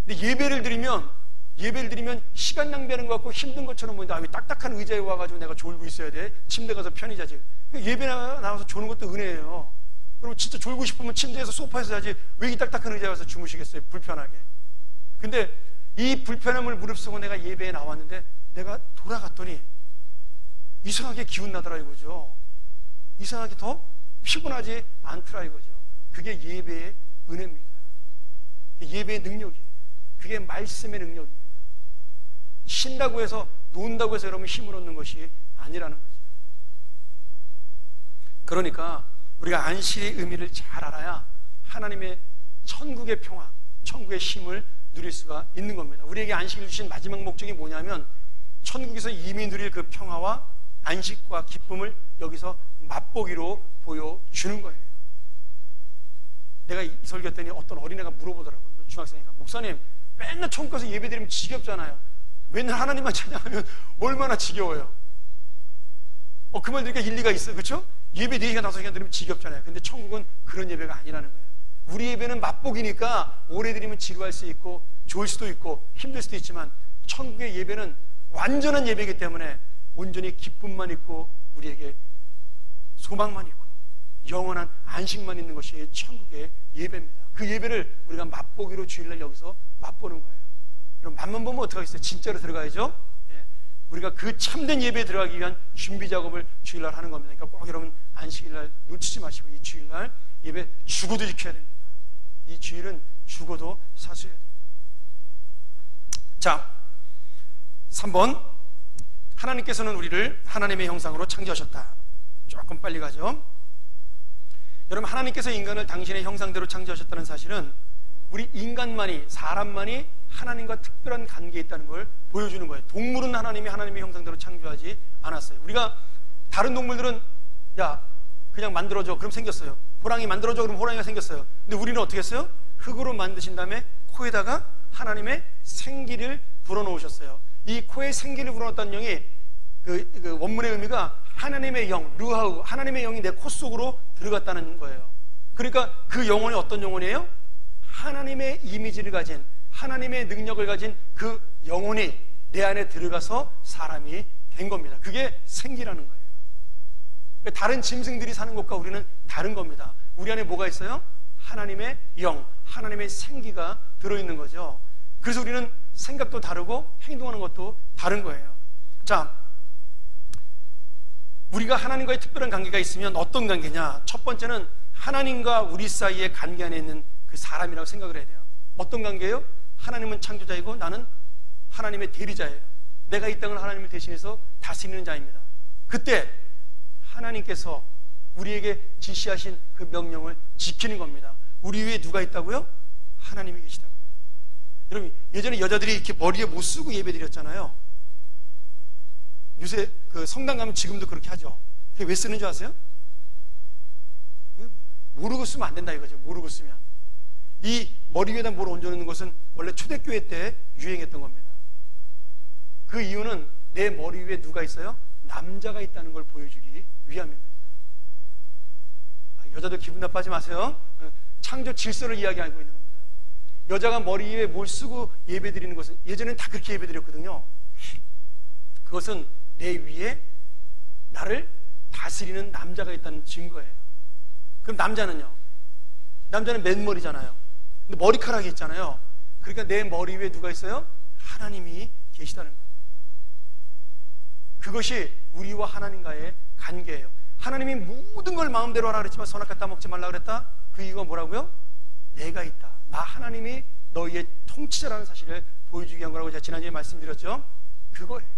근데 예배를 드리면 시간 낭비하는 것 같고 힘든 것처럼 보이는데, 왜 딱딱한 의자에 와가지고 내가 졸고 있어야 돼? 침대 가서 편히 자지. 예배 나와서 조는 것도 은혜예요. 여러분, 진짜 졸고 싶으면 침대에서 소파에서 자지 왜 이 딱딱한 의자에 와서 주무시겠어요? 불편하게. 근데 이 불편함을 무릅쓰고 내가 예배에 나왔는데 내가 돌아갔더니 이상하게 기운나더라 이거죠. 이상하게 더 피곤하지 않더라 이거죠. 그게 예배의 은혜입니다. 예배의 능력이에요. 그게 말씀의 능력입니다. 쉰다고 해서, 논다고 해서 여러분 힘을 얻는 것이 아니라는 거죠. 그러니까 우리가 안식의 의미를 잘 알아야 하나님의 천국의 평화, 천국의 힘을 누릴 수가 있는 겁니다. 우리에게 안식을 주신 마지막 목적이 뭐냐면 천국에서 이미 누릴 그 평화와 안식과 기쁨을 여기서 맛보기로 보여주는 거예요. 내가 이 설교했더니 어떤 어린애가 물어보더라고요. 중학생이가, 목사님 맨날 천국 가서 예배드리면 지겹잖아요. 맨날 하나님만 찬양하면 얼마나 지겨워요. 그 말 들으니까 일리가 있어요. 그렇죠? 예배 4시간 5시간 들으면 지겹잖아요. 근데 천국은 그런 예배가 아니라는 거예요. 우리 예배는 맛보기니까 오래 드리면 지루할 수 있고 좋을 수도 있고 힘들 수도 있지만, 천국의 예배는 완전한 예배이기 때문에 온전히 기쁨만 있고 우리에게 소망만 있고 영원한 안식만 있는 것이 천국의 예배입니다. 그 예배를 우리가 맛보기로 주일날 여기서 맛보는 거예요. 그럼 맛만 보면 어떡하겠어요? 진짜로 들어가야죠. 우리가 그 참된 예배에 들어가기 위한 준비 작업을 주일날 하는 겁니다. 그러니까 꼭 여러분 안식일날 놓치지 마시고 이 주일날 예배 죽어도 지켜야 됩니다. 이 주일은 죽어도 사수해야 돼요. 자, 3번, 하나님께서는 우리를 하나님의 형상으로 창조하셨다. 조금 빨리 가죠. 여러분, 하나님께서 인간을 당신의 형상대로 창조하셨다는 사실은 우리 인간만이, 사람만이 하나님과 특별한 관계에 있다는 걸 보여주는 거예요. 동물은 하나님의 형상대로 창조하지 않았어요. 우리가 다른 동물들은 야 그냥 만들어줘 그럼 생겼어요. 호랑이 만들어줘 그럼 호랑이가 생겼어요. 근데 우리는 어떻게 했어요? 흙으로 만드신 다음에 코에다가 하나님의 생기를 불어넣으셨어요. 이 코에 생기를 불어넣었다는 영이 그 원문의 의미가 하나님의 영, 르하우, 하나님의 영이 내 코 속으로 들어갔다는 거예요. 그러니까 그 영혼이 어떤 영혼이에요? 하나님의 이미지를 가진, 하나님의 능력을 가진 그 영혼이 내 안에 들어가서 사람이 된 겁니다. 그게 생기라는 거예요. 다른 짐승들이 사는 것과 우리는 다른 겁니다. 우리 안에 뭐가 있어요? 하나님의 영, 하나님의 생기가 들어있는 거죠. 그래서 우리는 생각도 다르고 행동하는 것도 다른 거예요. 자, 우리가 하나님과의 특별한 관계가 있으면 어떤 관계냐? 첫 번째는 하나님과 우리 사이의 관계 안에 있는 그 사람이라고 생각을 해야 돼요. 어떤 관계예요? 하나님은 창조자이고 나는 하나님의 대리자예요. 내가 이 땅을 하나님을 대신해서 다스리는 자입니다. 그때 하나님께서 우리에게 지시하신 그 명령을 지키는 겁니다. 우리 위에 누가 있다고요? 하나님이 계시다고요. 여러분, 예전에 여자들이 이렇게 머리에 못 쓰고 예배 드렸잖아요. 요새 그 성당 가면 지금도 그렇게 하죠. 그게 왜 쓰는 줄 아세요? 모르고 쓰면 안 된다 이거죠. 모르고 쓰면. 이 머리 위에다 뭘 얹어놓는 것은 원래 초대교회 때 유행했던 겁니다. 그 이유는 내 머리 위에 누가 있어요? 남자가 있다는 걸 보여주기 위함입니다. 여자도 기분 나빠하지 마세요. 창조 질서를 이야기하고 있는 겁니다. 여자가 머리 위에 뭘 쓰고 예배 드리는 것은 예전에는 다 그렇게 예배 드렸거든요. 그것은 내 위에 나를 다스리는 남자가 있다는 증거예요. 그럼 남자는요? 남자는 맨머리잖아요. 근데 머리카락이 있잖아요. 그러니까 내 머리 위에 누가 있어요? 하나님이 계시다는 거예요. 그것이 우리와 하나님과의 관계예요. 하나님이 모든 걸 마음대로 하라 그랬지만 선악과 따먹지 말라 그랬다? 그 이유가 뭐라고요? 내가 있다. 나 하나님이 너희의 통치자라는 사실을 보여주기 위한 거라고 제가 지난주에 말씀드렸죠. 그거예요.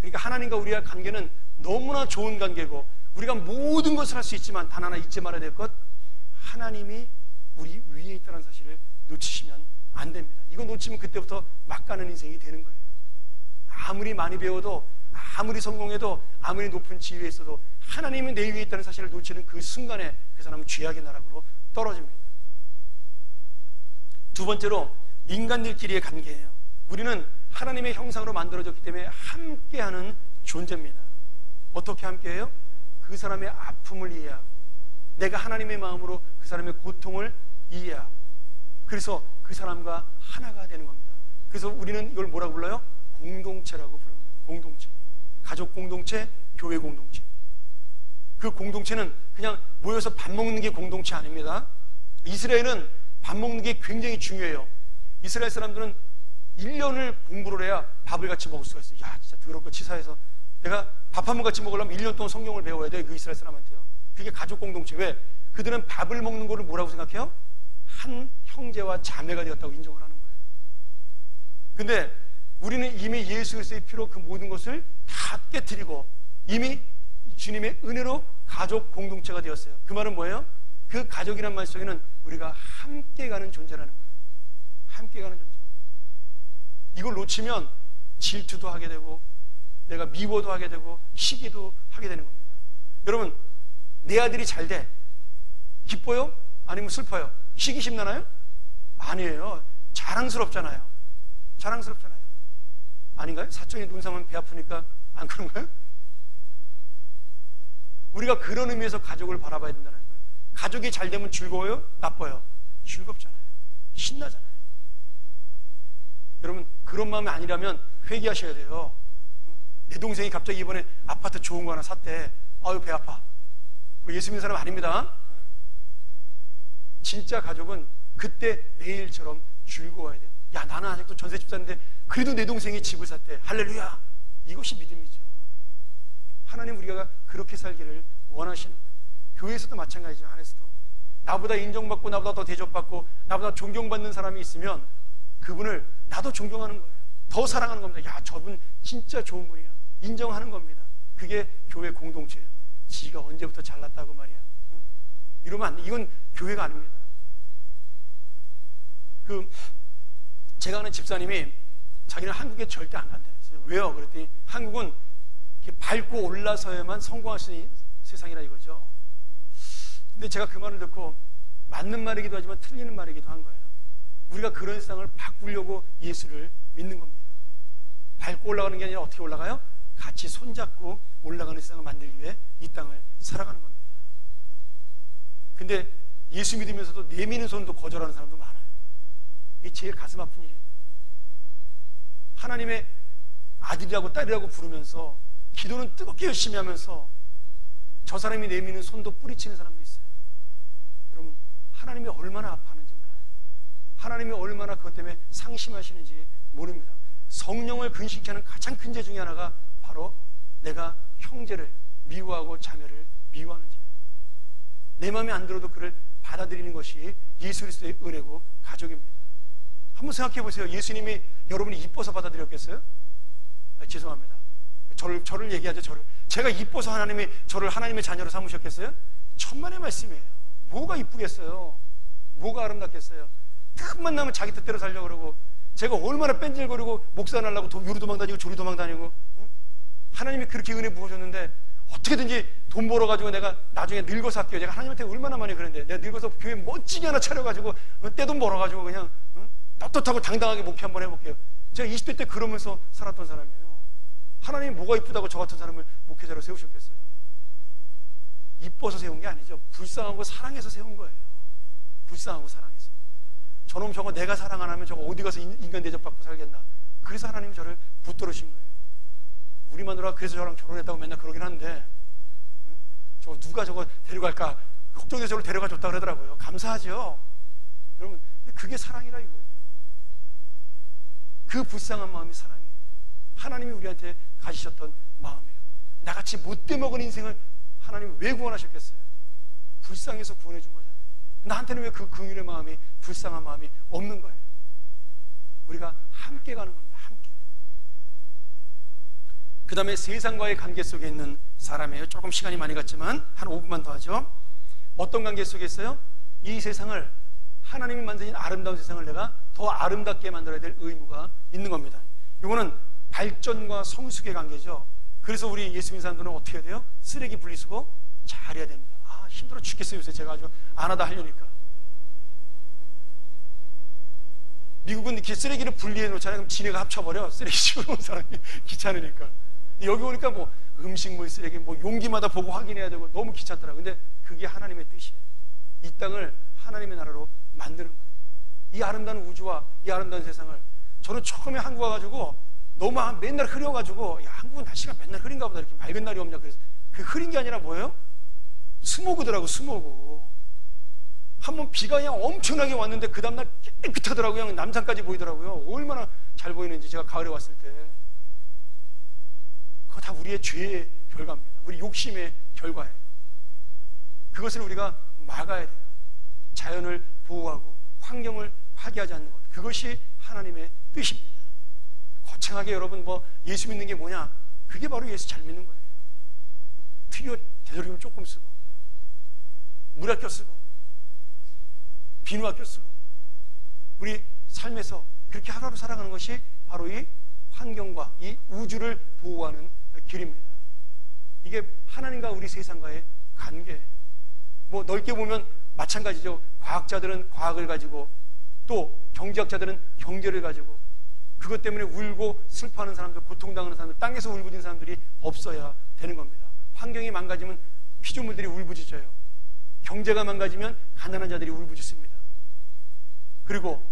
그러니까 하나님과 우리의 관계는 너무나 좋은 관계고 우리가 모든 것을 할 수 있지만 단 하나 잊지 말아야 될 것, 하나님이 우리 위에 있다는 사실을 놓치시면 안 됩니다. 이거 놓치면 그때부터 막 가는 인생이 되는 거예요. 아무리 많이 배워도, 아무리 성공해도, 아무리 높은 지위에 있어도 하나님이 내 위에 있다는 사실을 놓치는 그 순간에 그 사람은 죄악의 나락으로 떨어집니다. 두 번째로 인간들끼리의 관계예요. 우리는 하나님의 형상으로 만들어졌기 때문에 함께하는 존재입니다. 어떻게 함께해요? 그 사람의 아픔을 이해하고 내가 하나님의 마음으로 그 사람의 고통을 이해하고 그래서 그 사람과 하나가 되는 겁니다. 그래서 우리는 이걸 뭐라고 불러요? 공동체라고 부릅니다. 공동체. 가족 공동체, 교회 공동체. 그 공동체는 그냥 모여서 밥 먹는 게 공동체 아닙니다. 이스라엘은 밥 먹는 게 굉장히 중요해요. 이스라엘 사람들은 1년을 공부를 해야 밥을 같이 먹을 수가 있어요. 야, 진짜 더럽고 치사해서 내가 밥 한 번 같이 먹으려면 1년 동안 성경을 배워야 돼. 그 이스라엘 사람한테요. 그게 가족 공동체. 왜? 그들은 밥을 먹는 거를 뭐라고 생각해요? 한 형제와 자매가 되었다고 인정을 하는 거예요. 근데 우리는 이미 예수 그리스도의 피로 그 모든 것을 다 깨뜨리고 이미 주님의 은혜로 가족 공동체가 되었어요. 그 말은 뭐예요? 그 가족이란 말 속에는 우리가 함께 가는 존재라는 거예요. 함께 가는 존재. 이걸 놓치면 질투도 하게 되고 내가 미워도 하게 되고 시기도 하게 되는 겁니다. 여러분, 내 아들이 잘 돼. 기뻐요? 아니면 슬퍼요? 시기심 나나요? 아니에요. 자랑스럽잖아요. 자랑스럽잖아요. 아닌가요? 사촌이 눈 삼으면 배 아프니까 안 그런가요? 우리가 그런 의미에서 가족을 바라봐야 된다는 거예요. 가족이 잘 되면 즐거워요? 나빠요? 즐겁잖아요. 신나잖아요. 여러분, 그런 마음이 아니라면 회개하셔야 돼요. 내 동생이 갑자기 이번에 아파트 좋은 거 하나 샀대. 아유, 배 아파. 예수 믿는 사람 아닙니다. 진짜 가족은 그때 내일처럼 즐거워야 돼요. 야, 나는 아직도 전세집 사는데 그래도 내 동생이 집을 샀대. 할렐루야. 이것이 믿음이죠. 하나님 우리가 그렇게 살기를 원하시는 거예요. 교회에서도 마찬가지죠. 안에서도 나보다 인정받고 나보다 더 대접받고 나보다 존경받는 사람이 있으면 그분을 나도 존경하는 거예요. 더 사랑하는 겁니다. 야, 저분 진짜 좋은 분이야. 인정하는 겁니다. 그게 교회 공동체예요. 지가 언제부터 잘났다고 말이야. 응? 이러면 안 돼. 이건 교회가 아닙니다. 제가 아는 집사님이 자기는 한국에 절대 안 간다 했어요. 왜요? 그랬더니 한국은 이렇게 밟고 올라서야만 성공할 수 있는 세상이라 이거죠. 근데 제가 그 말을 듣고 맞는 말이기도 하지만 틀리는 말이기도 한 거예요. 우리가 그런 세상을 바꾸려고 예수를 믿는 겁니다. 밟고 올라가는 게 아니라 어떻게 올라가요? 같이 손잡고 올라가는 세상을 만들기 위해 이 땅을 살아가는 겁니다. 근데 예수 믿으면서도 내미는 손도 거절하는 사람도 많아요. 이게 제일 가슴 아픈 일이에요. 하나님의 아들이라고 딸이라고 부르면서 기도는 뜨겁게 열심히 하면서 저 사람이 내미는 손도 뿌리치는 사람도 있어요. 여러분, 하나님이 얼마나 아파하는지 몰라요. 하나님이 얼마나 그것 때문에 상심하시는지 모릅니다. 성령을 근심케 하는 가장 큰 죄 중에 하나가 바로 내가 형제를 미워하고 자매를 미워하는 죄예요. 내 마음에 안 들어도 그를 받아들이는 것이 예수 그리스도의 은혜고 가족입니다. 한번 생각해 보세요. 예수님이 여러분이 이뻐서 받아들였겠어요? 죄송합니다. 저를 얘기하죠. 제가 이뻐서 하나님이 저를 하나님의 자녀로 삼으셨겠어요? 천만의 말씀이에요. 뭐가 이쁘겠어요? 뭐가 아름답겠어요? 틈만 나면 자기 뜻대로 살려고 그러고 제가 얼마나 뺀질거리고 목사 날라고 요리 도망 다니고 조리 도망 다니고 응? 하나님이 그렇게 은혜 부어줬는데 어떻게든지 돈 벌어가지고 내가 나중에 늙어서 할게요. 제가 하나님한테 얼마나 많이 그랬는데 내가 늙어서 교회 멋지게 하나 차려가지고 떼돈 벌어가지고 그냥 떳떳하고 당당하게 목회 한번 해볼게요. 제가 20대 때 그러면서 살았던 사람이에요. 하나님이 뭐가 이쁘다고 저 같은 사람을 목회자로 세우셨겠어요? 이뻐서 세운 게 아니죠. 불쌍하고 사랑해서 세운 거예요. 불쌍하고 사랑해서. 저놈 저거 내가 사랑 안 하면 저거 어디 가서 인간 대접받고 살겠나. 그래서 하나님이 저를 붙들으신 거예요. 우리 마누라가 그래서 저랑 결혼했다고 맨날 그러긴 하는데 저거 누가 저거 데려갈까 걱정돼서 저를 데려가 줬다 그러더라고요. 감사하죠. 여러분, 그게 사랑이라 이거예요. 그 불쌍한 마음이 사랑이에요. 하나님이 우리한테 가지셨던 마음이에요. 나같이 못돼 먹은 인생을 하나님이 왜 구원하셨겠어요? 불쌍해서 구원해 준 거잖아요. 나한테는 왜 그 긍휼의 마음이, 불쌍한 마음이 없는 거예요? 우리가 함께 가는 겁니다. 함께. 그 다음에 세상과의 관계 속에 있는 사람이에요. 조금 시간이 많이 갔지만 한 5분만 더 하죠. 어떤 관계 속에 있어요? 이 세상을, 하나님이 만드신 아름다운 세상을 내가 더 아름답게 만들어야 될 의무가 있는 겁니다. 이거는 발전과 성숙의 관계죠. 그래서 우리 예수 믿는 사람들은 어떻게 해야 돼요? 쓰레기 분리수거 잘해야 됩니다. 아, 힘들어 죽겠어요. 요새 제가 아주 안 하다 하려니까. 미국은 이렇게 쓰레기를 분리해 놓잖아요. 그럼 지네가 합쳐버려. 쓰레기 치우는 사람이 귀찮으니까. 여기 오니까 뭐 음식물 쓰레기 뭐 용기마다 보고 확인해야 되고 너무 귀찮더라고요. 근데 그게 하나님의 뜻이에요. 이 땅을 하나님의 나라로 만드는 거예요. 이 아름다운 우주와 이 아름다운 세상을. 저는 처음에 한국 와가지고 너무 맨날 흐려가지고, 야, 한국은 날씨가 맨날 흐린가 보다, 이렇게 맑은 날이 없냐. 그래서 그 흐린 게 아니라 뭐예요? 스모그더라고, 스모그. 한번 비가 그냥 엄청나게 왔는데 그 다음날 깨끗하더라고요. 그냥 남산까지 보이더라고요. 얼마나 잘 보이는지, 제가 가을에 왔을 때. 그거 다 우리의 죄의 결과입니다. 우리 욕심의 결과예요. 그것을 우리가 막아야 돼요. 자연을 보호하고 환경을 파괴하지 않는 것, 그것이 하나님의 뜻입니다. 거창하게 여러분 뭐 예수 믿는 게 뭐냐? 그게 바로 예수 잘 믿는 거예요. 특유 되도록이면 조금 쓰고, 물 아껴 쓰고, 비누 아껴 쓰고, 우리 삶에서 그렇게 하루하루 살아가는 것이 바로 이 환경과 이 우주를 보호하는 길입니다. 이게 하나님과 우리 세상과의 관계예요. 뭐 넓게 보면 마찬가지죠. 과학자들은 과학을 가지고, 또 경제학자들은 경제를 가지고, 그것 때문에 울고 슬퍼하는 사람들, 고통당하는 사람들, 땅에서 울부짖는 사람들이 없어야 되는 겁니다. 환경이 망가지면 피조물들이 울부짖어요. 경제가 망가지면 가난한 자들이 울부짖습니다. 그리고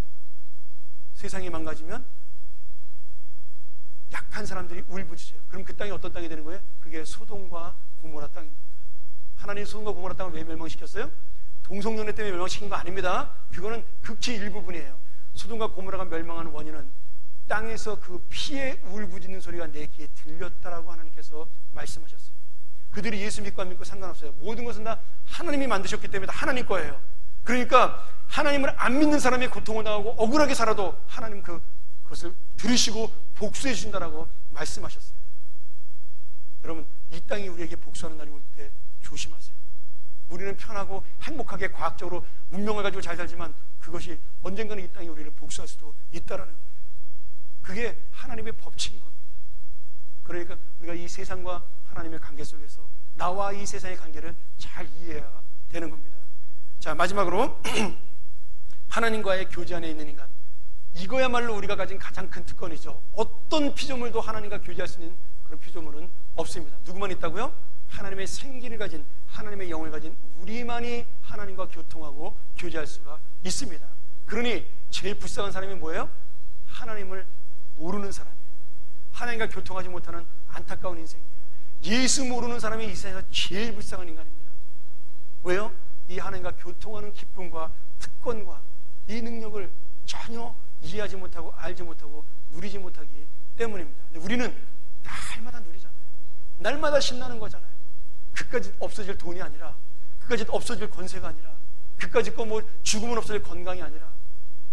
세상이 망가지면 약한 사람들이 울부짖어요. 그럼 그 땅이 어떤 땅이 되는 거예요? 그게 소돔과 고모라 땅입니다. 하나님이 소돔과 고모라 땅을 왜 멸망시켰어요? 동성연애 때문에 멸망시킨 거 아닙니다. 그거는 극히 일부분이에요. 소돔과 고모라가 멸망하는 원인은 땅에서 그 피에 울부짖는 소리가 내 귀에 들렸다라고 하나님께서 말씀하셨어요. 그들이 예수 믿고 안 믿고 상관없어요. 모든 것은 다 하나님이 만드셨기 때문에 다 하나님 거예요. 그러니까 하나님을 안 믿는 사람이 고통을 당하고 억울하게 살아도 하나님 그것을 들으시고 복수해 주신다라고 말씀하셨어요. 여러분, 이 땅이 우리에게 복수하는 날이 올 때 조심하세요. 우리는 편하고 행복하게 과학적으로 문명을 가지고 잘 살지만 그것이 언젠가는 이 땅이 우리를 복수할 수도 있다라는 거예요. 그게 하나님의 법칙인 겁니다. 그러니까 우리가 이 세상과 하나님의 관계 속에서 나와 이 세상의 관계를 잘 이해해야 되는 겁니다. 자, 마지막으로 하나님과의 교제 안에 있는 인간, 이거야말로 우리가 가진 가장 큰 특권이죠. 어떤 피조물도 하나님과 교제할 수 있는 그런 피조물은 없습니다. 누구만 있다고요? 하나님의 생기를 가진, 하나님의 영을 가진 우리만이 하나님과 교통하고 교제할 수가 있습니다. 그러니 제일 불쌍한 사람이 뭐예요? 하나님을 모르는 사람이에요. 하나님과 교통하지 못하는 안타까운 인생이에요. 예수 모르는 사람이 이 세상에서 제일 불쌍한 인간입니다. 왜요? 이 하나님과 교통하는 기쁨과 특권과 이 능력을 전혀 이해하지 못하고 알지 못하고 누리지 못하기 때문입니다. 근데 우리는 날마다 누리잖아요. 날마다 신나는 거잖아요. 그까지 없어질 돈이 아니라, 그까지 없어질 권세가 아니라, 그까지 거 뭐 죽으면 없어질 건강이 아니라,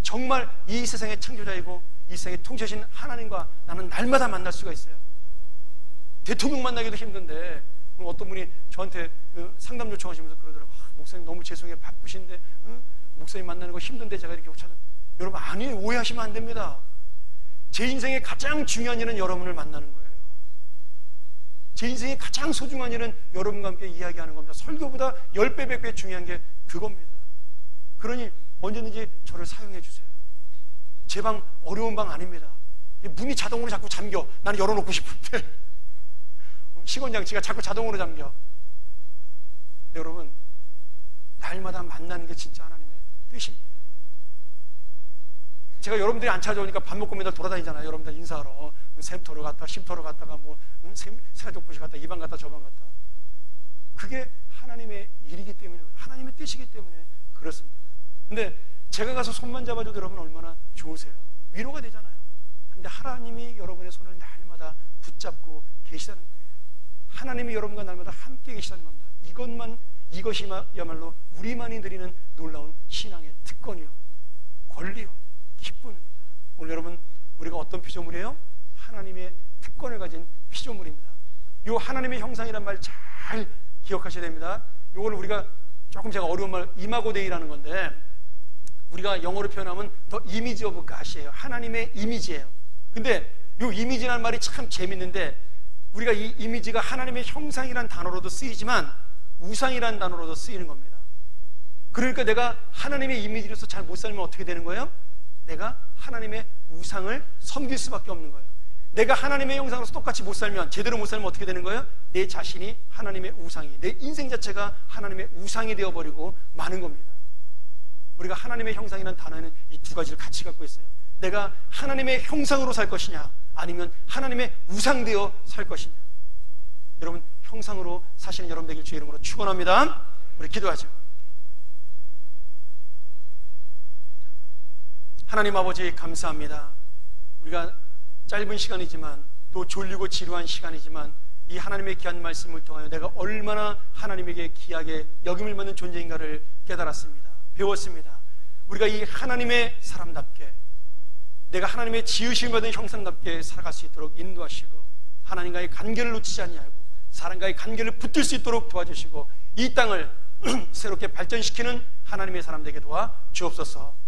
정말 이 세상의 창조자이고 이 세상의 통치하신 하나님과 나는 날마다 만날 수가 있어요. 대통령 만나기도 힘든데 어떤 분이 저한테 상담 요청하시면서 그러더라고요. 목사님 너무 죄송해요. 바쁘신데 목사님 만나는 거 힘든데 제가 이렇게 찾아. 여러분, 아니에요. 오해하시면 안 됩니다. 제 인생의 가장 중요한 일은 여러분을 만나는 거예요. 제 인생의 가장 소중한 일은 여러분과 함께 이야기하는 겁니다. 설교보다 10배, 100배 중요한 게 그겁니다. 그러니 언제든지 저를 사용해 주세요. 제 방 어려운 방 아닙니다. 문이 자동으로 자꾸 잠겨. 나는 열어놓고 싶은데 시건장치가 자꾸 자동으로 잠겨. 여러분, 날마다 만나는 게 진짜 하나님의 뜻입니다. 제가 여러분들이 안 찾아오니까 밥 먹고 맨날 돌아다니잖아요. 여러분들 인사하러 샘터로 갔다 쉼터로 갔다가 뭐 세가족부시 갔다 이 방 갔다 저 방 갔다. 그게 하나님의 일이기 때문에, 하나님의 뜻이기 때문에 그렇습니다. 근데 제가 가서 손만 잡아줘도 여러분 얼마나 좋으세요. 위로가 되잖아요. 근데 하나님이 여러분의 손을 날마다 붙잡고 계시다는 거예요. 하나님이 여러분과 날마다 함께 계시다는 겁니다. 이것이야말로 우리만이 누리는 놀라운 신앙의 특권이요, 권리요, 기쁨입니다. 오늘 여러분, 우리가 어떤 피조물이에요? 하나님의 특권을 가진 피조물입니다. 이 하나님의 형상이란 말 잘 기억하셔야 됩니다. 이걸 우리가 조금 제가 어려운 말, 이마고데이라는 건데, 우리가 영어로 표현하면 더 이미지 오브 갓이에요. 하나님의 이미지예요. 근데 이 이미지라는 말이 참 재밌는데, 우리가 이 이미지가 하나님의 형상이라는 단어로도 쓰이지만 우상이라는 단어로도 쓰이는 겁니다. 그러니까 내가 하나님의 이미지로서 잘 못 살면 어떻게 되는 거예요? 내가 하나님의 우상을 섬길 수밖에 없는 거예요. 내가 하나님의 형상으로서 똑같이 못 살면, 제대로 못 살면 어떻게 되는 거예요? 내 자신이 하나님의 우상이, 내 인생 자체가 하나님의 우상이 되어버리고 마는 겁니다. 우리가 하나님의 형상이라는 단어에는 이 두 가지를 같이 갖고 있어요. 내가 하나님의 형상으로 살 것이냐, 아니면 하나님의 우상되어 살 것이냐. 여러분, 형상으로 사시는 여러분 되길 주의 이름으로 축원합니다. 우리 기도하죠. 하나님 아버지, 감사합니다. 우리가 짧은 시간이지만, 또 졸리고 지루한 시간이지만, 이 하나님의 귀한 말씀을 통하여 내가 얼마나 하나님에게 귀하게 여김을 받는 존재인가를 깨달았습니다. 배웠습니다. 우리가 이 하나님의 사람답게, 내가 하나님의 지으심을 받은 형상답게 살아갈 수 있도록 인도하시고, 하나님과의 관계를 놓치지 아니하고 사람과의 관계를 붙들 수 있도록 도와주시고, 이 땅을 새롭게 발전시키는 하나님의 사람 되게 도와 주옵소서.